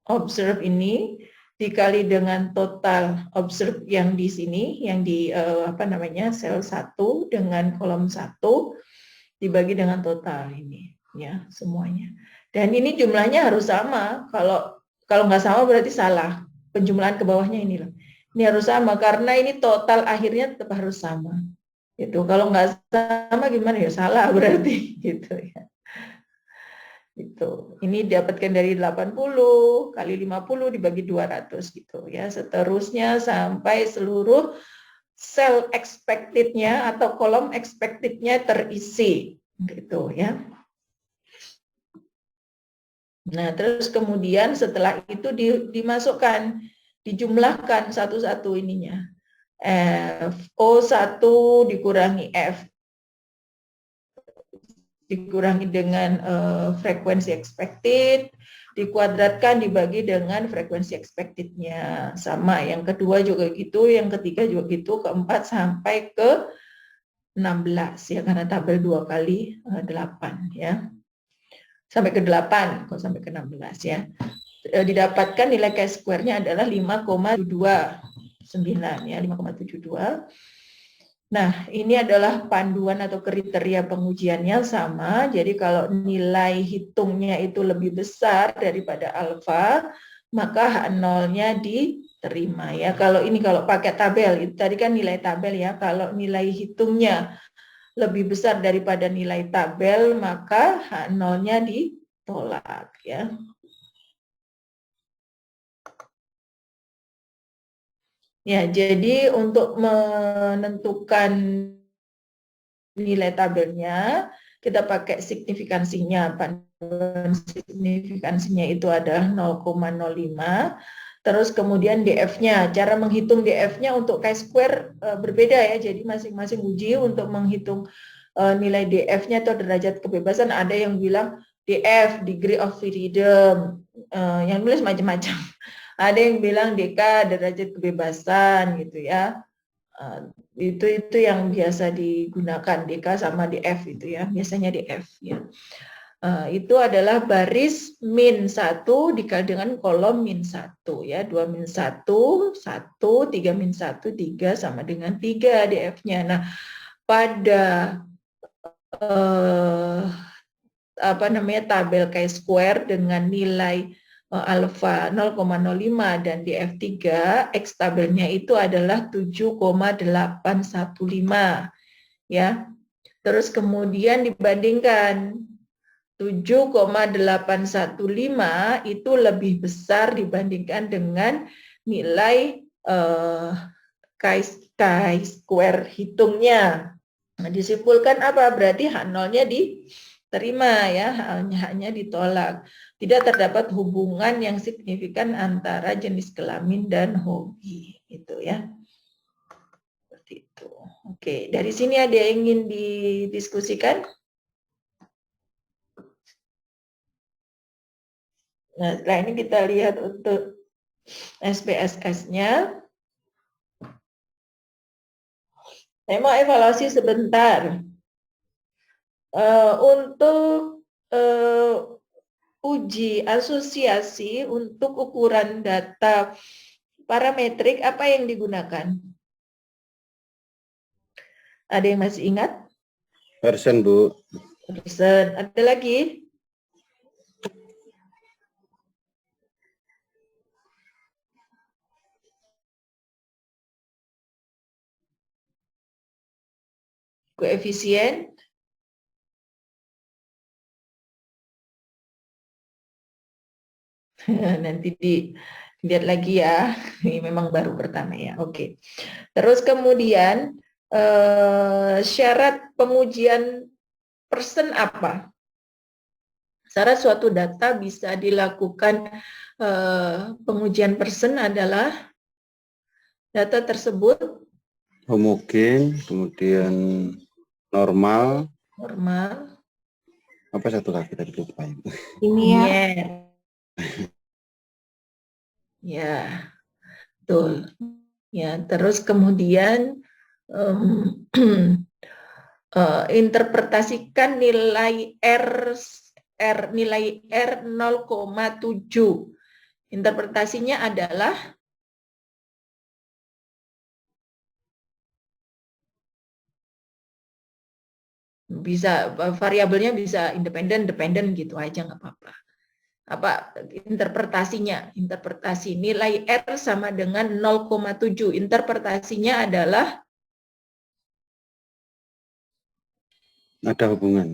observe ini dikali dengan total observe yang di sini, yang di sel 1 dengan kolom 1 dibagi dengan total ini ya semuanya. Dan ini jumlahnya harus sama. Kalau nggak sama berarti salah. Penjumlahan ke bawahnya ini loh. Ini harus sama karena ini total akhirnya tetap harus sama. Gitu. Kalau nggak sama gimana ya, salah berarti gitu ya. Itu. Ini dapatkan dari 80 kali 50 dibagi 200 gitu ya. Seterusnya sampai seluruh sel expected-nya atau kolom expected-nya terisi gitu ya. Nah, terus kemudian setelah itu dimasukkan, dijumlahkan satu-satu ininya. O1 dikurangi F dikurangi dengan frekuensi expected, dikuadratkan dibagi dengan frekuensi expected-nya. Sama, yang kedua juga gitu, yang ketiga juga gitu, keempat sampai ke 16 ya, karena tabel 2 kali 8 ya. Sampai ke 8, kok sampai ke 16 ya. Didapatkan nilai chi-square-nya adalah 5,729 ya, 5,72. Nah, ini adalah panduan atau kriteria pengujiannya sama. Jadi kalau nilai hitungnya itu lebih besar daripada alfa, maka H0-nya diterima ya. Kalau pakai tabel, itu tadi kan nilai tabel ya. Kalau nilai hitungnya lebih besar daripada nilai tabel, maka H0-nya ditolak ya. Ya, jadi untuk menentukan nilai tabelnya, kita pakai signifikansinya. Panduan signifikansinya itu adalah 0,05. Terus kemudian DF-nya, cara menghitung DF-nya untuk chi-square berbeda ya. Jadi masing-masing uji untuk menghitung nilai DF-nya atau derajat kebebasan, ada yang bilang DF, degree of freedom, yang nulis macam-macam. Ada yang bilang DK, derajat kebebasan gitu ya. Itu yang biasa digunakan, DK sama DF itu ya, biasanya DF ya. Itu adalah baris min 1 dikali dengan kolom min 1 ya, 2 min 1, 1, 3 min 1, 3 sama dengan 3 DF-nya. Nah, pada tabel chi-square dengan nilai alfa 0,05 dan DF3, X tabelnya itu adalah 7,815 ya. Terus kemudian dibandingkan 7,815 itu lebih besar dibandingkan dengan nilai chi-square hitungnya. Nah, disimpulkan apa? Berarti H0-nya diterima ya, hanya ditolak. Tidak terdapat hubungan yang signifikan antara jenis kelamin dan hobi, gitu ya. Seperti itu. Oke, dari sini ada yang ingin didiskusikan? Nah, setelah ini kita lihat untuk SPSS-nya. Saya mau evaluasi sebentar. Untuk uji asosiasi untuk ukuran data parametrik, apa yang digunakan? Ada yang masih ingat? Pearson, Bu. Pearson. Ada lagi? Koefisien? Nanti dilihat lagi ya, ini memang baru pertama ya. Oke. Terus kemudian syarat pengujian Pearson apa? Syarat suatu data bisa dilakukan pengujian person adalah data tersebut Homogen, kemudian normal. normal, Apa satu lagi tadi lupa itu? linear. Ya, betul. Ya, terus kemudian interpretasikan nilai nilai R 0,7. Interpretasinya adalah bisa variabelnya bisa independen, dependen gitu aja nggak apa-apa. Apa interpretasinya? Interpretasi nilai R sama dengan 0,7. Interpretasinya adalah Ada hubungan.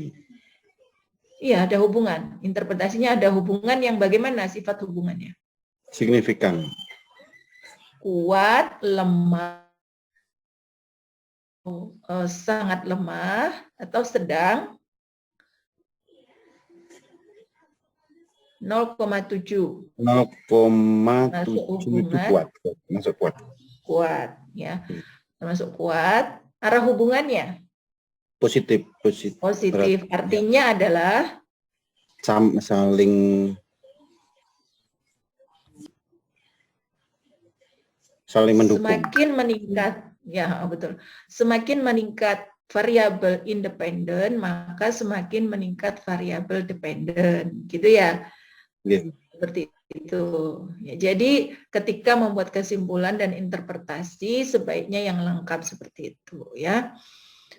iya, ada hubungan. Interpretasinya ada hubungan yang bagaimana sifat hubungannya? Signifikan. Kuat, lemah, sangat lemah, atau sedang 0,7. 0,7 itu hubungan. kuat. Masuk kuat. Kuat, ya. Termasuk kuat. Arah hubungannya Positif. positif. Artinya adalah saling mendukung. semakin meningkat, ya betul. Semakin meningkat variabel independen, maka semakin meningkat variabel dependen, gitu ya. Yeah. Seperti itu. Ya, jadi ketika membuat kesimpulan dan interpretasi sebaiknya yang lengkap seperti itu, ya.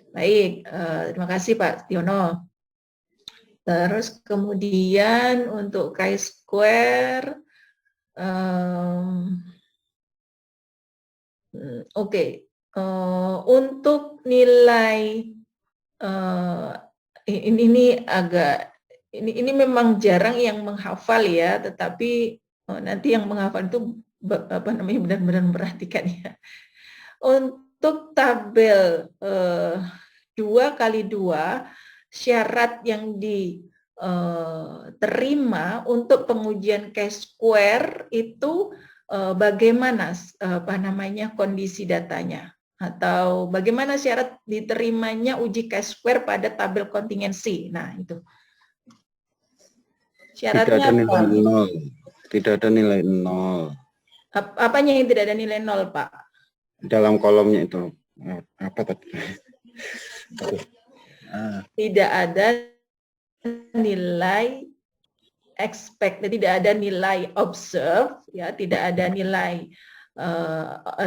Baik, terima kasih Pak Tiono. Terus kemudian untuk chi-square, oke. Untuk nilai ini agak ini memang jarang yang menghafal ya, tetapi nanti yang menghafal itu apa namanya benar-benar memperhatikan ya. Untuk tabel 2x2 syarat yang diterima untuk pengujian chi-square itu bagaimana apa namanya kondisi datanya atau bagaimana syarat diterimanya uji chi-square pada tabel kontingensi. Nah, itu. Syaratnya tidak ada nilai apa? 0. Tidak ada nilai 0. Apanya yang tidak ada nilai 0, Pak? Dalam kolomnya itu. Apa tadi? Tidak ada nilai expect, tidak ada nilai observe, ya, tidak ada nilai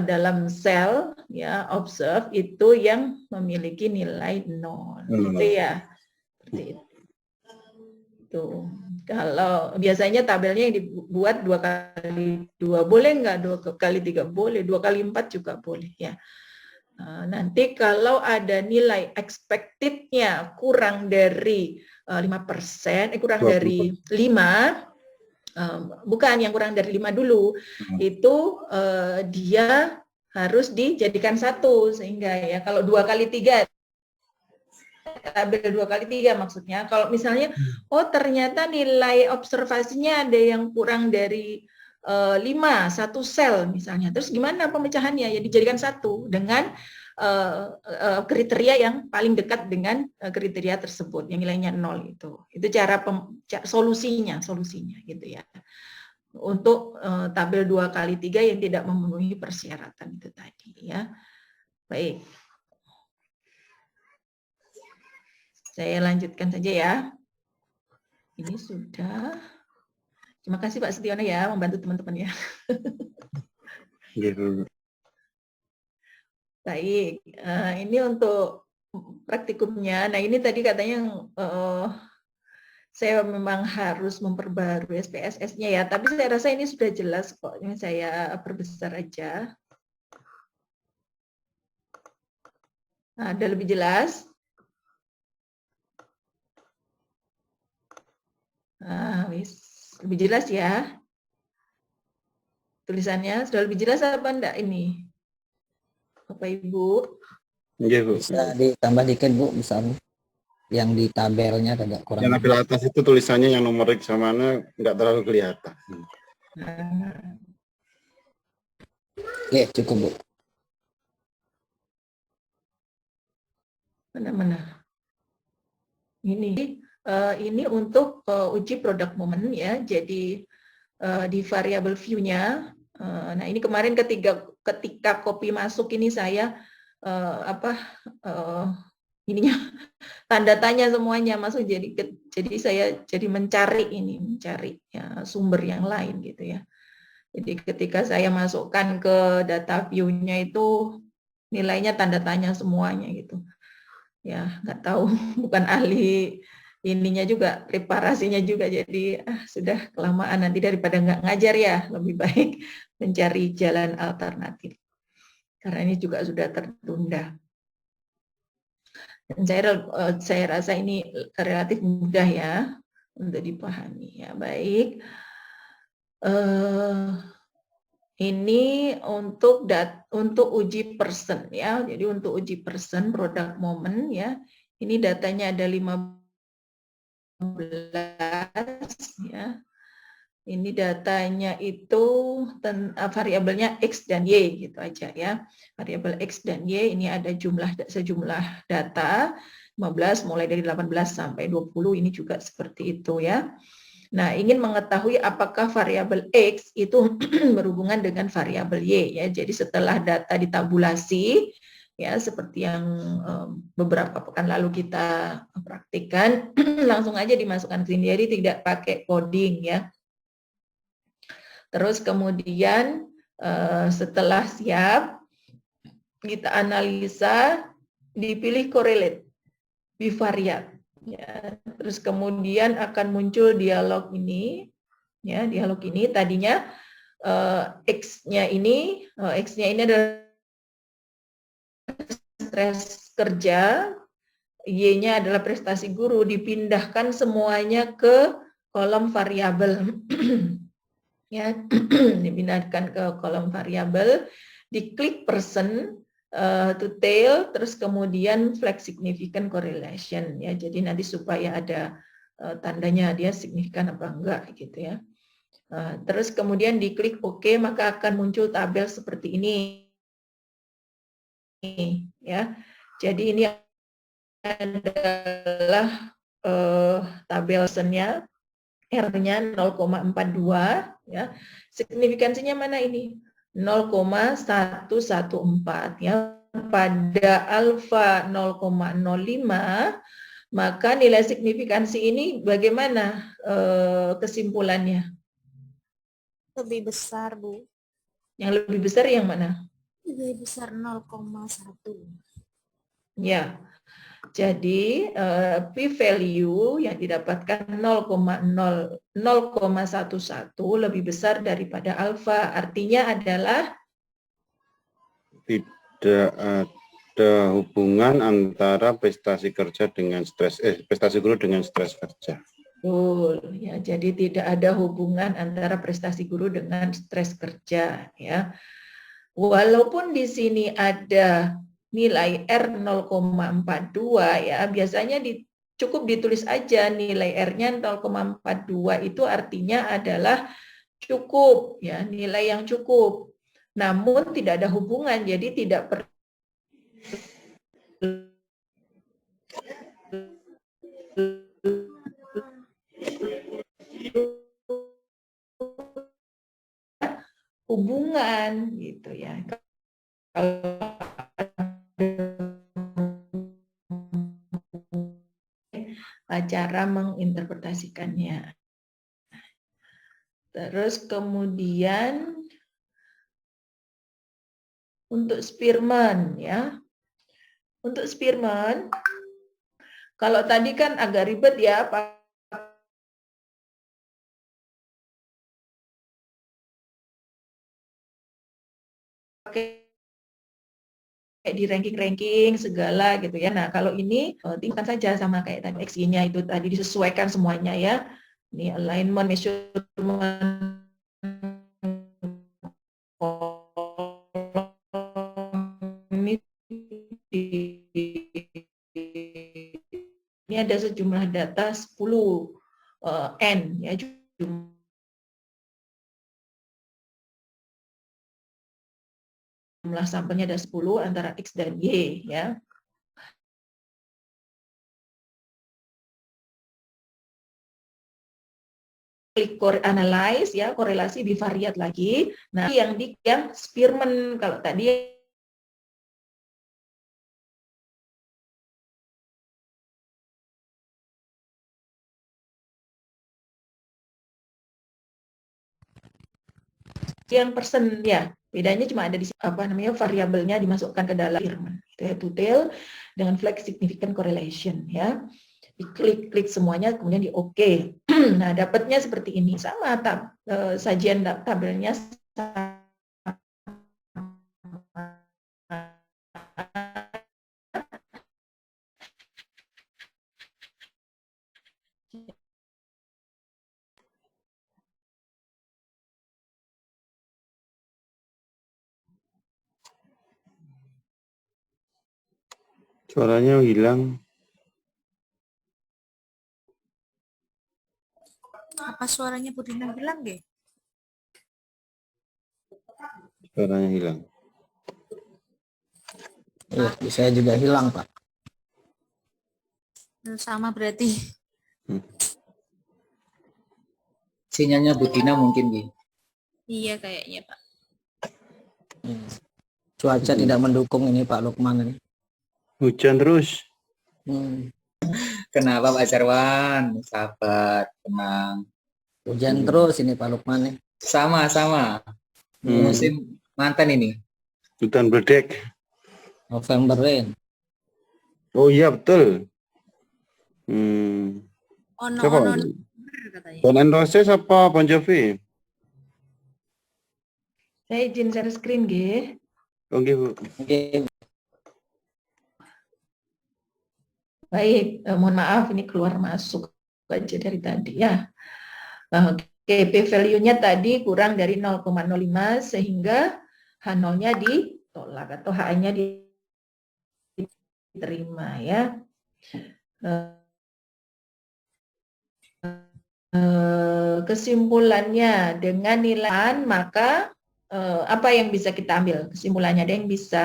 dalam sel, ya, observe itu yang memiliki nilai 0, gitu ya. Seperti itu. Tuh. Kalau biasanya tabelnya yang dibuat 2x2 boleh nggak, 2x3 boleh, 2x4 juga boleh ya. Nanti kalau ada nilai expected-nya kurang dari 5%, kurang 20%. dari 5, bukan yang kurang dari 5 dulu, itu dia harus dijadikan 1 sehingga ya kalau 2x3 tabel 2x3 maksudnya. Kalau misalnya, oh ternyata nilai observasinya ada yang kurang dari 5, 1 sel misalnya. Terus gimana pemecahannya? Ya dijadikan 1 dengan kriteria yang paling dekat dengan kriteria tersebut, yang nilainya 0 itu. Itu cara solusinya gitu ya. Untuk tabel 2x3 yang tidak memenuhi persyaratan itu tadi ya. Baik. Saya lanjutkan saja ya. Ini sudah. Terima kasih Pak Setiono ya, membantu teman-teman ya. Baik, ini untuk praktikumnya. Nah ini tadi katanya saya memang harus memperbarui SPSS-nya ya, tapi saya rasa ini sudah jelas kok. Ini saya perbesar aja. Nah, ada lebih jelas? Lebih jelas ya tulisannya, sudah lebih jelas apa enggak ini Bapak Ibu? Iya, Bu. Bisa ditambah dikit Bu, bisa Bu. yang di tabelnya agak kurang. Yang tabel atas itu tulisannya yang numerik sama nggak terlalu kelihatan. Oke, cukup Bu. Mana-mana. Ini untuk uji product moment ya. Jadi di variable view-nya. Nah ini kemarin ketika copy masuk ini saya ininya tanda tanya semuanya masuk, jadi saya jadi mencari ya, sumber yang lain gitu ya. Jadi ketika saya masukkan ke data view-nya itu nilainya tanda tanya semuanya gitu. Ya nggak tahu, bukan ahli ininya juga, preparasinya juga, jadi sudah kelamaan, nanti daripada nggak ngajar ya lebih baik mencari jalan alternatif karena ini juga sudah tertunda. Dan saya rasa ini relatif mudah ya untuk dipahami ya. Baik, ini untuk uji person ya. Jadi untuk uji person product moment ya, ini datanya ada 15 ya. Ini datanya itu variabelnya X dan Y gitu aja ya. Variabel X dan Y ini ada sejumlah data 15 mulai dari 18 sampai 20, ini juga seperti itu ya. Nah, ingin mengetahui apakah variabel X itu berhubungan dengan variabel Y ya. Jadi setelah data ditabulasi ya seperti yang beberapa pekan lalu kita praktikkan, langsung aja dimasukkan ke sini, jadi tidak pakai coding ya. Terus kemudian setelah siap, kita analisa, dipilih correlate, bivariat. Ya. Terus kemudian akan muncul dialog ini, ya dialog ini tadinya X-nya ini adalah stres kerja, Y-nya adalah prestasi guru, dipindahkan semuanya ke kolom variabel. Ya, dipindahkan ke kolom variabel, diklik person to tail, terus kemudian flag significant correlation ya. Jadi nanti supaya ada tandanya dia signifikan apa enggak gitu ya. Terus kemudian diklik OK, maka akan muncul tabel seperti ini ya. Jadi ini adalah tabel personnya, R-nya 0,42 ya. Signifikansinya mana ini? 0,114 ya. Pada alfa 0,05 maka nilai signifikansi ini bagaimana kesimpulannya? Lebih besar, Bu. Yang lebih besar yang mana? Lebih besar 0,1. Ya. Jadi p-value yang didapatkan 0,11 lebih besar daripada alfa. Artinya adalah Tidak ada hubungan antara prestasi kerja dengan prestasi guru dengan stres kerja. betul ya. Jadi tidak ada hubungan antara prestasi guru dengan stres kerja ya. Walaupun di sini ada nilai R 0,42 ya, biasanya cukup ditulis aja nilai R-nya 0,42 itu artinya adalah cukup ya, nilai yang cukup. Namun tidak ada hubungan, jadi tidak perlu hubungan gitu ya. Kalau cara menginterpretasikannya. Terus kemudian untuk Spearman ya. Untuk Spearman, kalau tadi kan agak ribet ya, pakai di ranking-ranking segala gitu ya. Nah, kalau ini tingkat saja sama kayak tadi XY-nya itu tadi disesuaikan semuanya ya. Ini alignment, measurement, ini ada sejumlah data 10 N, ya, jumlah sampelnya ada 10 antara X dan Y, ya. Klik analyze, ya, korelasi bivariat lagi. Nah, yang Spearman, kalau tadi yang persen, ya, bedanya cuma ada di variabelnya dimasukkan ke dalam Spearman, detail dengan flag significant correlation, ya. Diklik semuanya, kemudian di OK. Nah, dapatnya seperti ini, sama sajian tabelnya sama. Suaranya hilang. Apa suaranya Budina hilang deh? Suaranya hilang. Iya, saya juga hilang, Pak. Sama berarti. Sinyalnya Budina mungkin, Gi. Iya kayaknya, Pak. Cuaca tidak mendukung ini, Pak Lukman ini. Hujan terus. Kenapa Pak Jarwan? Sabar, tenang. Hujan terus ini Pak Lukman nih. Sama. Musim mantan ini. Hutan bledek. November rain. Oh iya betul. Siapa? Bon and Roses apa Bon Jovi? Saya izin share screen, G. Oke, Bu. Oke. Baik, mohon maaf ini keluar masuk aja dari tadi, ya. Oke, p-value-nya tadi kurang dari 0,05 sehingga H0-nya ditolak atau H-nya diterima, ya. Kesimpulannya dengan nilai, maka apa yang bisa kita ambil? Kesimpulannya ada yang bisa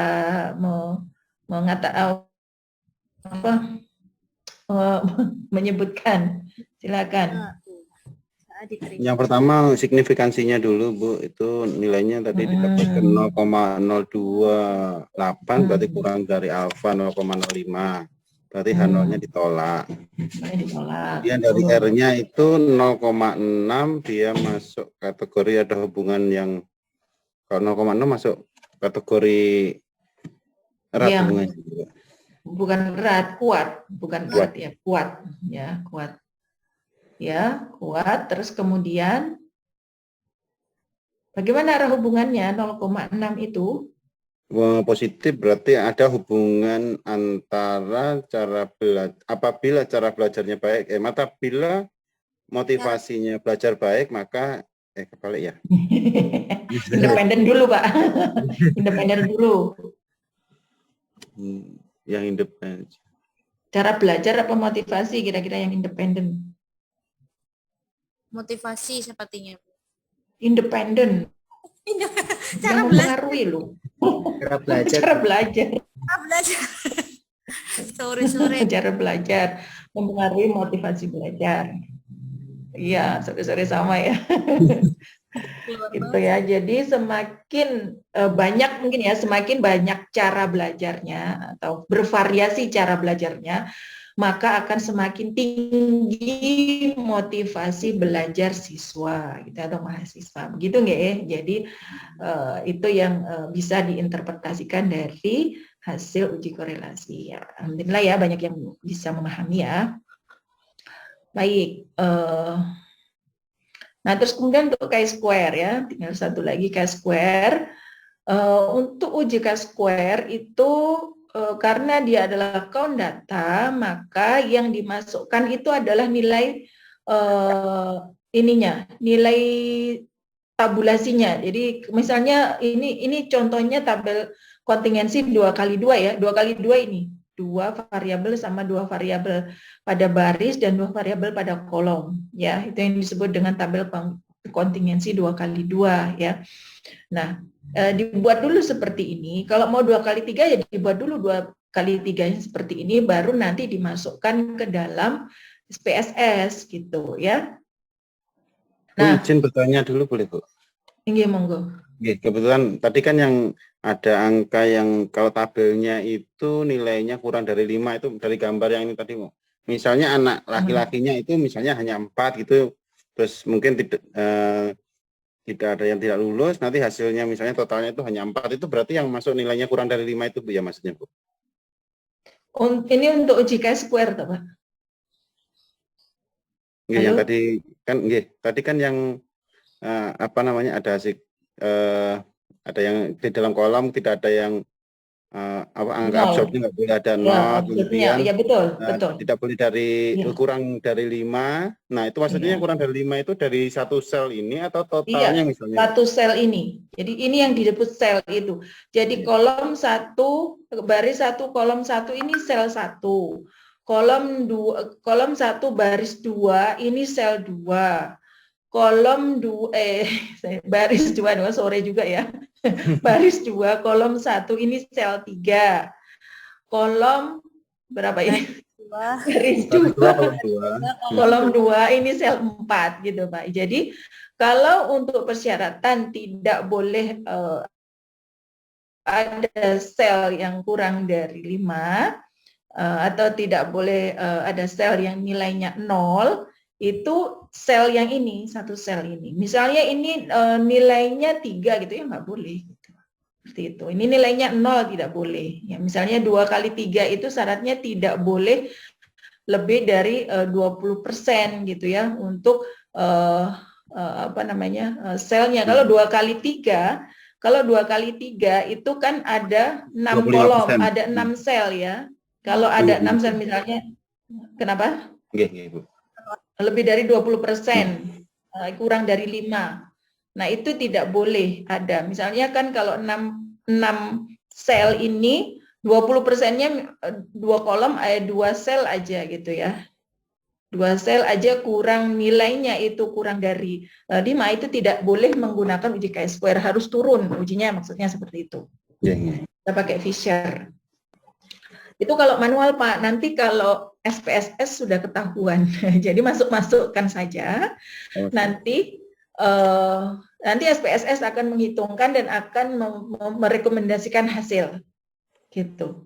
mengatakan menyebutkan, silakan. Yang pertama signifikansinya dulu, Bu, itu nilainya tadi didapatkan 0,028, berarti kurang dari alfa 0,05, berarti H0-nya ditolak. Kemudian dari R-nya itu 0,6, dia masuk kategori ada hubungan yang, kalau 0,6 masuk kategori erat hubungannya. Bukan berat, kuat, bukan berat ya, kuat, ya, kuat. Ya, kuat. Terus kemudian bagaimana arah hubungannya 0,6 itu? Positif berarti ada hubungan antara cara belajar, apabila cara belajarnya baik, apabila motivasinya belajar baik, maka kebalik ya. Independen dulu, Pak. Independen dulu. Yang independen. Cara belajar apa motivasi kira-kira yang independen? Motivasi sepertinya. Independen. Cara mempengaruhi lu. Cara belajar. Cara belajar. Sore-sore. Cara belajar mempengaruhi motivasi belajar. Iya, sore-sore sama ya. Gitu ya. Jadi semakin banyak mungkin ya, semakin banyak cara belajarnya atau bervariasi cara belajarnya, maka akan semakin tinggi motivasi belajar siswa gitu atau mahasiswa. Begitu nggak ya? Jadi itu yang bisa diinterpretasikan dari hasil uji korelasi. Ya, alhamdulillah ya banyak yang bisa memahami ya. Baik. Nah, terus kemudian untuk chi-square ya, tinggal satu lagi chi-square. Untuk uji chi-square itu karena dia adalah count data, maka yang dimasukkan itu adalah nilai nilai tabulasinya. Jadi misalnya ini contohnya tabel kontingensi 2x2 ya, 2x2 ini. 2 variabel sama 2 variabel pada baris dan 2 variabel pada kolom, ya. Itu yang disebut dengan tabel kontingensi 2x2, ya. Nah, dibuat dulu seperti ini. Kalau mau 2x3 ya dibuat dulu 2x3 seperti ini, baru nanti dimasukkan ke dalam SPSS gitu, ya. Nah, izin bertanya dulu boleh, Bu? Iya, monggo. Kebetulan tadi kan yang ada angka yang kalau tabelnya itu nilainya kurang dari 5 itu dari gambar yang ini tadi, Bu. Misalnya anak laki-lakinya itu misalnya hanya 4 gitu, terus mungkin tidak ada yang tidak lulus, nanti hasilnya misalnya totalnya itu hanya 4, itu berarti yang masuk nilainya kurang dari 5 itu, Bu, ya maksudnya, Bu? Ini untuk uji chi-square, Pak? Yang tadi kan yang apa namanya, ada yang di dalam kolom tidak ada yang angka absorpsi, nggak boleh ada 0, kemudian ya betul. tidak boleh kurang dari 5. Nah, itu maksudnya yang kurang dari 5 itu dari satu sel ini atau totalnya misalnya? Satu sel ini. Jadi ini yang disebut sel itu. Jadi kolom 1, baris 1, kolom 1 ini sel 1. Kolom 1 baris 2 ini sel 2. Kolom 2 baris 2 sore juga ya. Baris 2 kolom 1 ini sel 3. Kolom berapa ini? Baris 2 kolom 2 ini sel 4 gitu, Pak. Jadi kalau untuk persyaratan tidak boleh ada sel yang kurang dari 5 atau tidak boleh ada sel yang nilainya 0, itu sel yang ini, satu sel ini. Misalnya ini nilainya 3 gitu ya, nggak boleh. Gitu. Seperti itu. Ini nilainya 0, tidak boleh. Ya, misalnya 2x3 itu syaratnya tidak boleh lebih dari 20% gitu ya untuk selnya. Kalau 2x3, itu kan ada 6 kolom, ada 6 sel ya. Kalau ada 6 sel misalnya, kenapa? Bu. Lebih dari 20%, kurang dari 5. Nah, itu tidak boleh ada. Misalnya kan kalau 6 sel ini, 20%-nya 2 kolom, 2 sel aja gitu ya. 2 sel aja kurang nilainya itu kurang dari 5, itu tidak boleh menggunakan uji chi-square, harus turun ujinya, maksudnya seperti itu. Kita pakai Fisher. Itu kalau manual, Pak. Nanti kalau SPSS sudah ketahuan, jadi masukkan saja. Nanti SPSS akan menghitungkan dan akan merekomendasikan hasil, gitu.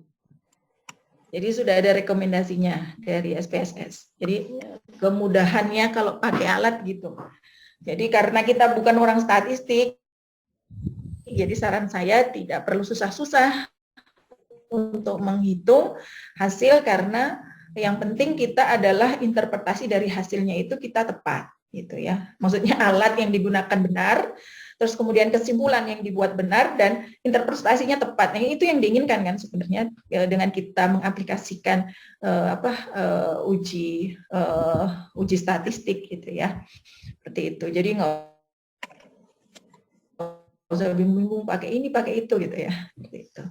Jadi sudah ada rekomendasinya dari SPSS. Jadi kemudahannya kalau pakai alat gitu. Jadi karena kita bukan orang statistik, jadi saran saya tidak perlu susah-susah untuk menghitung hasil, karena yang penting kita adalah interpretasi dari hasilnya itu kita tepat gitu ya. Maksudnya alat yang digunakan benar, terus kemudian kesimpulan yang dibuat benar dan interpretasinya tepat. Nah, itu yang diinginkan kan sebenarnya dengan kita mengaplikasikan uji statistik gitu ya. Seperti itu. Jadi nggak usah bingung-bingung pakai ini, pakai itu gitu ya. Seperti itu.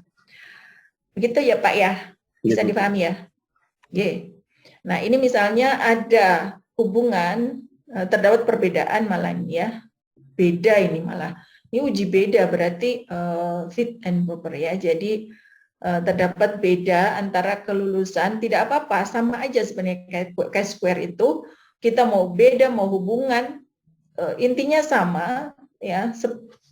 Begitu ya Pak ya, bisa dipahami ya. Nah ini misalnya ada hubungan, terdapat perbedaan malah ini ya, beda ini malah. Ini uji beda berarti fit and proper ya. Jadi terdapat beda antara kelulusan, tidak apa-apa, sama aja sebenarnya chi-square itu. Kita mau beda, mau hubungan, intinya sama ya.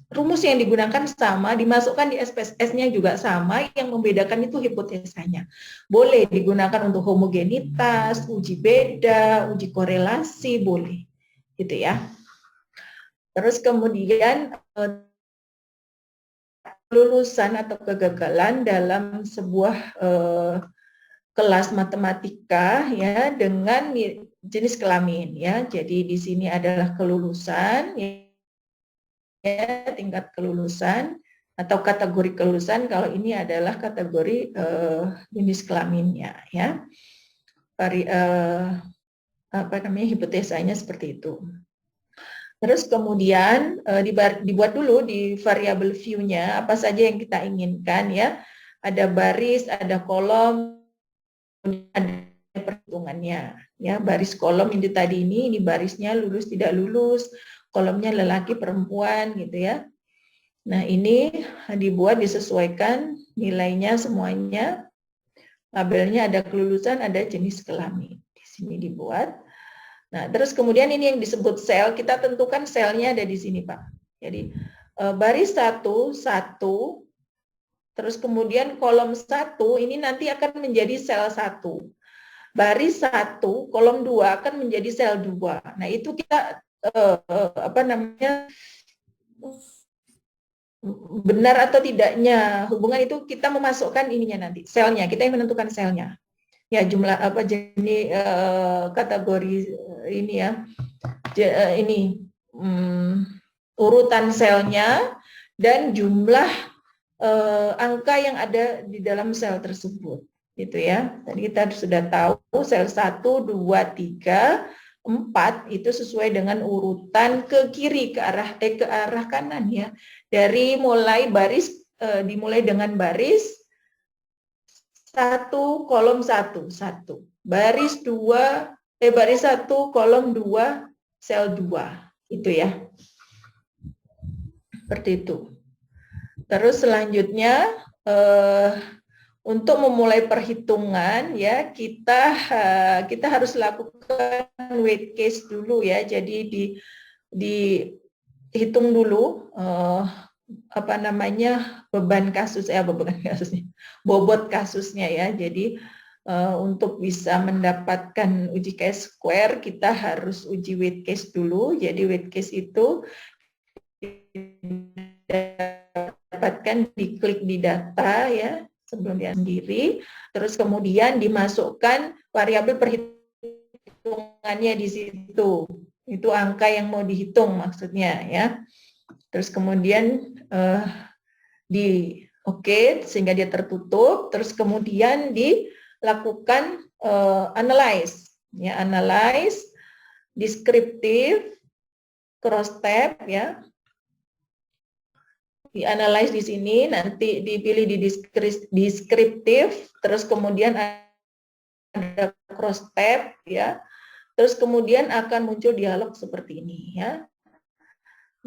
Rumus yang digunakan sama, dimasukkan di SPSS-nya juga sama, yang membedakan itu hipotesanya. Boleh digunakan untuk homogenitas, uji beda, uji korelasi, boleh. Gitu ya. Terus kemudian kelulusan atau kegagalan dalam sebuah kelas matematika ya dengan jenis kelamin ya. Jadi di sini adalah kelulusan ya, tingkat kelulusan atau kategori kelulusan, kalau ini adalah kategori jenis kelaminnya ya. Hipotesanya seperti itu. Terus kemudian dibuat dulu di variable view-nya apa saja yang kita inginkan ya. Ada baris, ada kolom, ada perhitungannya. Ya, baris kolom ini tadi ini barisnya lulus tidak lulus, kolomnya lelaki perempuan gitu ya. Nah, ini dibuat disesuaikan nilainya semuanya. Labelnya ada kelulusan, ada jenis kelamin. Di sini dibuat. Nah, terus kemudian ini yang disebut sel, kita tentukan selnya ada di sini, Pak. Jadi baris 1, 1, terus kemudian kolom 1 ini nanti akan menjadi sel 1. Baris 1, kolom 2 akan menjadi sel 2. Nah, itu kita benar atau tidaknya hubungan itu kita memasukkan ininya nanti, selnya, kita yang menentukan selnya. Ya, jumlah apa jenis kategori ini ya. Ini urutan selnya dan jumlah angka yang ada di dalam sel tersebut. Gitu ya. Tadi kita sudah tahu sel 1, 2, 3, 4 itu sesuai dengan urutan ke kiri, ke arah kanan ya. Dari mulai baris dimulai dengan baris 1 kolom 1, 1. Baris 2 baris 1 kolom 2 sel 2. Itu ya. Seperti itu. Terus selanjutnya untuk memulai perhitungan ya kita harus lakukan weight case dulu ya. Jadi dihitung dulu beban kasusnya, bobot kasusnya ya. Jadi untuk bisa mendapatkan uji chi-square kita harus uji weight case dulu. Jadi weight case itu dapatkan diklik di data ya sebelum dia sendiri, terus kemudian dimasukkan variabel perhitungannya di situ. Itu angka yang mau dihitung maksudnya ya. Terus kemudian sehingga dia tertutup, terus kemudian dilakukan analyze ya, analyze, deskriptif, cross tab ya. Dianalize di sini, nanti dipilih di deskriptif, terus kemudian ada cross tab ya, terus kemudian akan muncul dialog seperti ini ya.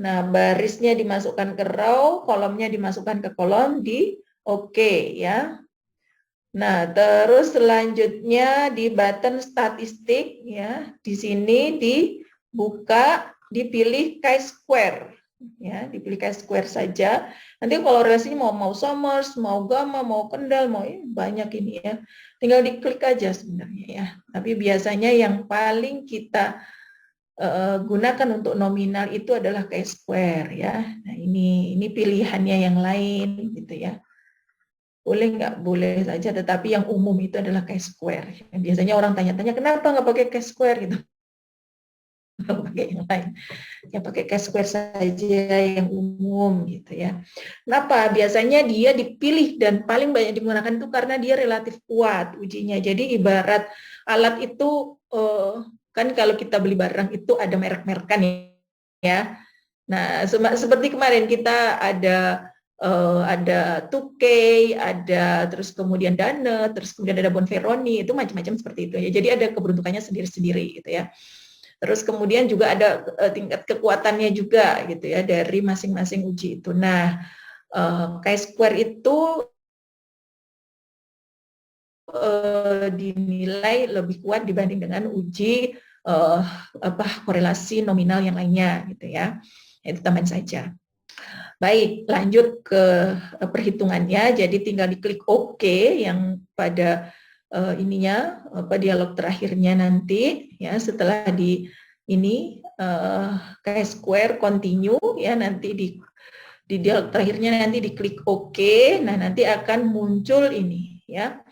Nah, barisnya dimasukkan ke row, kolomnya dimasukkan ke kolom, di oke ya. Nah, terus selanjutnya di button statistik ya, di sini dibuka, dipilih chi-square. Ya, dipilih chi-square saja. Nanti kalau relasinya mau Somers, mau gamma, mau Kendall, mau banyak ini ya. Tinggal diklik aja sebenarnya ya. Tapi biasanya yang paling kita gunakan untuk nominal itu adalah chi-square ya. Nah, ini pilihannya yang lain gitu ya. Boleh nggak? Boleh saja, tetapi yang umum itu adalah chi-square. Biasanya orang tanya-tanya, kenapa nggak pakai chi-square gitu? Pakai yang lain, ya pakai chi-square saja yang umum gitu ya. Kenapa? Biasanya dia dipilih dan paling banyak digunakan itu karena dia relatif kuat ujinya. Jadi ibarat alat itu kan kalau kita beli barang itu ada merek-merekan ya. Nah, seperti kemarin kita ada 2K, ada terus kemudian Dane, terus kemudian ada Bonferroni, itu macam-macam seperti itu ya. Jadi ada keberuntukannya sendiri-sendiri gitu ya. Terus kemudian juga ada tingkat kekuatannya juga gitu ya dari masing-masing uji itu. Nah, chi-square itu dinilai lebih kuat dibanding dengan uji korelasi nominal yang lainnya gitu ya. Itu tambahan saja. Baik, lanjut ke perhitungannya. Jadi tinggal diklik OK yang pada dialog terakhirnya nanti ya, setelah di ini chi-square continue ya, nanti di dialog terakhirnya nanti diklik OK. Nah, nanti akan muncul ini ya.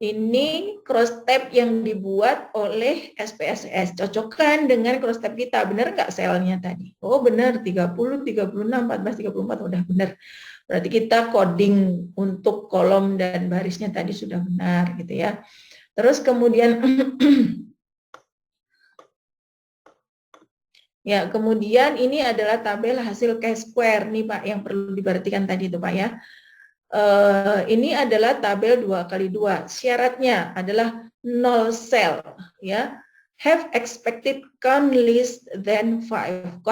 Ini cross tab yang dibuat oleh SPSS. Cocokkan dengan cross tab kita. Benar nggak selnya tadi? Oh, benar, 30, 36, 14, 34 udah benar. Berarti kita coding untuk kolom dan barisnya tadi sudah benar gitu ya. Terus kemudian ya, kemudian ini adalah tabel hasil chi-square nih Pak yang perlu diperhatikan tadi itu Pak ya. ini adalah tabel 2x2. Syaratnya adalah 0 sel, ya. Have expected count less than 5.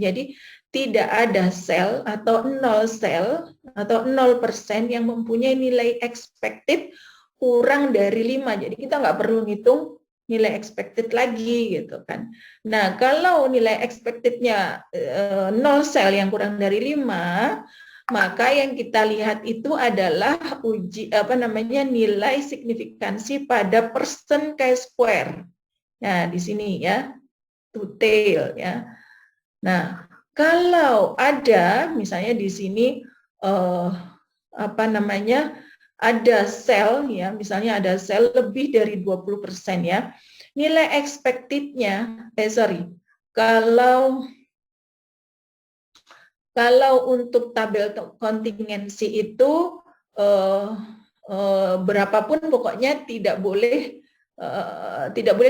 Jadi tidak ada sel atau 0 sel atau 0% yang mempunyai nilai expected kurang dari 5. Jadi kita nggak perlu ngitung nilai expected lagi gitu kan. Nah, kalau nilai expectednya 0 sel yang kurang dari 5, maka yang kita lihat itu adalah nilai signifikansi pada persen chi-square. Nah, di sini ya, to tail ya. Nah, kalau ada misalnya di sini ada sel ya, misalnya ada sel lebih dari 20% ya. Nilai expected-nya kalau untuk tabel kontingensi itu berapapun pokoknya tidak boleh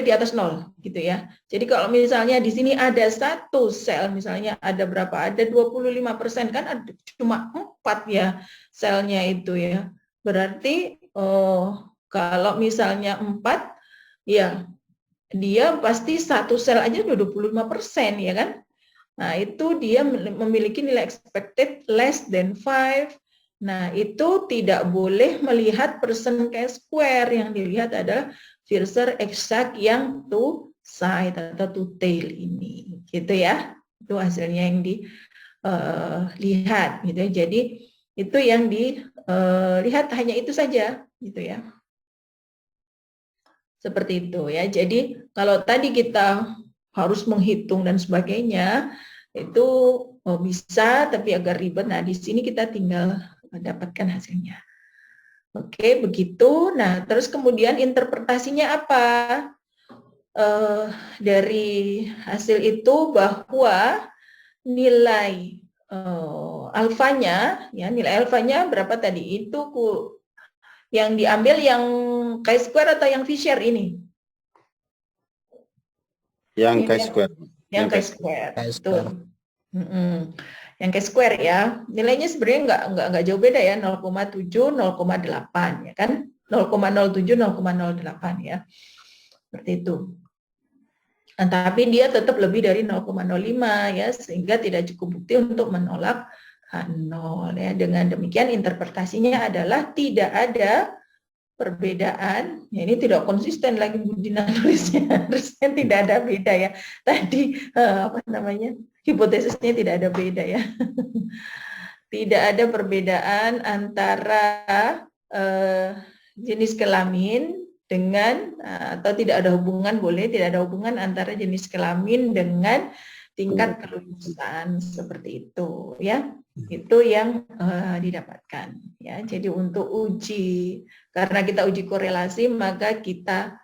di atas 0 gitu ya. Jadi kalau misalnya di sini ada satu sel, misalnya ada berapa? Ada 25% kan ada cuma 4 ya selnya itu ya. Berarti kalau misalnya 4 ya dia pasti satu sel aja udah 25% ya kan? Nah, itu dia memiliki nilai expected less than 5. Nah, itu tidak boleh melihat persen chi-square, yang dilihat adalah Viercer exact yang to side atau to tail ini. Gitu ya. Itu hasilnya yang dilihat gitu ya. Jadi itu yang dilihat hanya itu saja gitu ya. Seperti itu ya. Jadi kalau tadi kita harus menghitung dan sebagainya, itu bisa tapi agak ribet. Nah, di sini kita tinggal mendapatkan hasilnya. Oke, begitu. Nah, terus kemudian interpretasinya apa? Dari hasil itu bahwa nilai alfanya, ya nilai alfanya berapa tadi? Itu yang diambil yang chi-square atau yang Fisher ini? Yang chi-square. Yang chi-square. Betul. Yang chi-square ya. Nilainya sebenarnya nggak jauh beda ya, 0,7, 0,8 ya kan? 0,07, 0,08 ya. Seperti itu. Nah, tapi dia tetap lebih dari 0,05 ya, sehingga tidak cukup bukti untuk menolak H0 ya. Dengan demikian interpretasinya adalah tidak ada perbedaan, ya ini tidak konsisten lagi Budina nulisnya, harusnya tidak ada beda ya. Tadi hipotesisnya tidak ada beda ya. Tidak ada perbedaan antara jenis kelamin dengan atau tidak ada hubungan, tidak ada hubungan antara jenis kelamin dengan tingkat kelulusan seperti itu ya. Itu yang didapatkan ya. Jadi untuk uji, karena kita uji korelasi, maka kita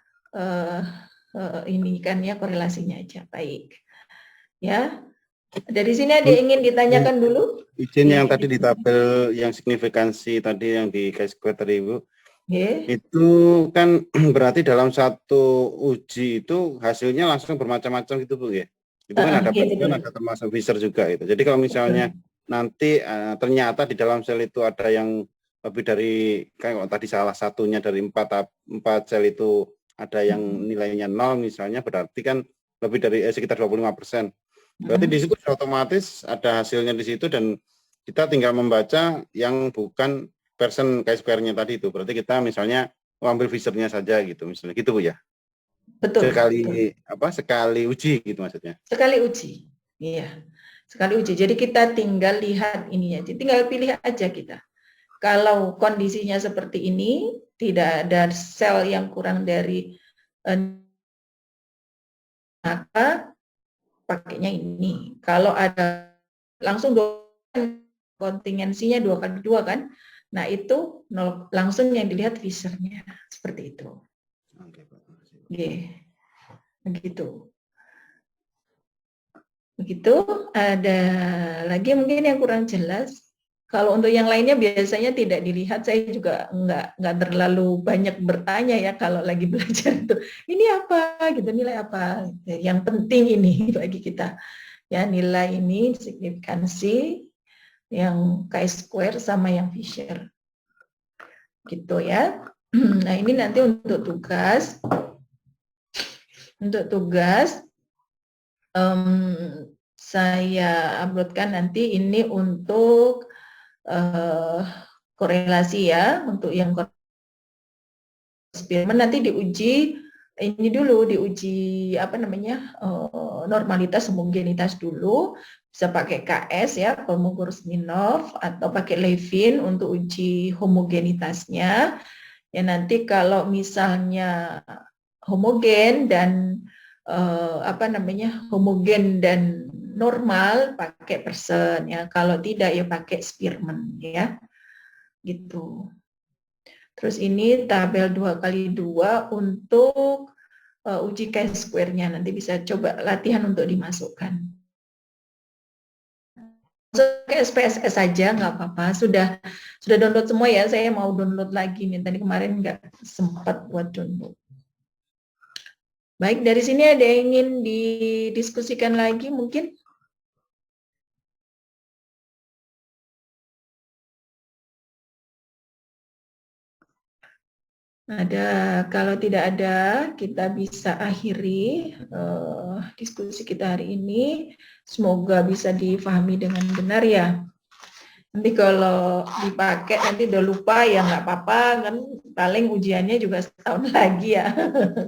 ini kan ya korelasinya aja. Baik ya. Dari sini ada yang ingin ditanyakan dulu? Izin yang tadi di tabel yang signifikansi tadi yang di chi-square tadi Bu, itu kan berarti dalam satu uji itu hasilnya langsung bermacam-macam gitu Bu ya. Itu kan ada ada termasuk Fisher juga itu. Jadi kalau misalnya nanti ternyata di dalam sel itu ada yang lebih dari, kayak tadi salah satunya dari 4 sel itu ada yang nilainya 0 misalnya, berarti kan lebih dari sekitar 25%. Berarti di situ otomatis ada hasilnya di situ dan kita tinggal membaca yang bukan persen chi-square-nya tadi itu. Berarti kita misalnya ambil Fisher-nya saja gitu misalnya. Gitu Bu ya. Betul. Sekali uji gitu maksudnya. Sekali uji. Iya. Sekali uji. Jadi kita tinggal lihat ininya. Tinggal pilih aja kita. Kalau kondisinya seperti ini, tidak ada sel yang kurang dari maka pakainya ini. Kalau ada langsung kontingensinya 2x2 kan. Nah, itu langsung yang dilihat Fisher-nya seperti itu. Begitu. Begitu. Ada lagi mungkin yang kurang jelas. Kalau untuk yang lainnya biasanya tidak dilihat. Saya juga nggak terlalu banyak bertanya ya kalau lagi belajar itu. Ini apa gitu, nilai apa? Yang penting ini bagi kita. Ya, nilai ini signifikansi yang chi-square sama yang Fisher. Gitu ya. Nah, ini nanti untuk tugas. Untuk tugas, saya uploadkan nanti ini untuk korelasi ya, untuk yang Spearman nanti diuji ini dulu, diuji apa namanya normalitas homogenitas dulu, bisa pakai KS ya, Kolmogorov-Smirnov, atau pakai Levin untuk uji homogenitasnya. Ya nanti kalau misalnya homogen dan apa namanya homogen dan normal pakai persen ya, kalau tidak ya pakai Spearman ya, gitu. Terus ini tabel 2x2 untuk uji chi-square-nya, nanti bisa coba latihan untuk dimasukkan. Ke SPSS saja nggak apa-apa, sudah download semua ya, saya mau download lagi nih, tadi kemarin nggak sempat buat download. Baik, dari sini ada yang ingin didiskusikan lagi mungkin? Ada, kalau tidak ada, kita bisa akhiri diskusi kita hari ini. Semoga bisa difahami dengan benar ya. Nanti kalau dipakai nanti udah lupa ya nggak apa-apa, kan paling ujiannya juga setahun lagi ya.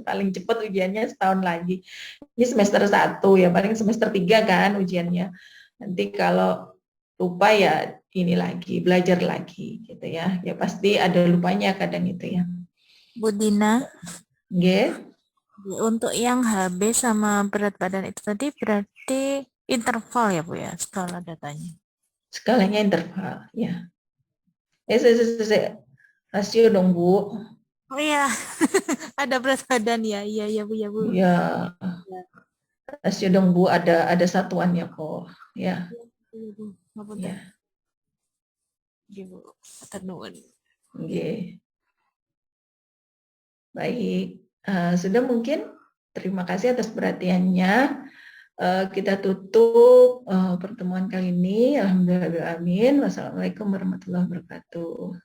Paling cepat ujiannya setahun lagi. Ini semester 1 ya, paling semester 3 kan ujiannya. Nanti kalau lupa ya ini lagi, belajar lagi gitu ya. Ya pasti ada lupanya kadang itu ya. Bu Dina, Untuk yang HB sama berat badan itu tadi berarti interval ya Bu ya, skala datanya. Skalanya interval, ya. Rasio dong Bu. Oh iya, ada berat badan ya, iya Bu ya Bu. Ya, rasio dong Bu, ada satuannya kok, ya. Ya. Bu, nuwun. Baik, sudah mungkin. Terima kasih atas perhatiannya. Kita tutup pertemuan kali ini. Alhamdulillah, amin. Wassalamualaikum warahmatullahi wabarakatuh.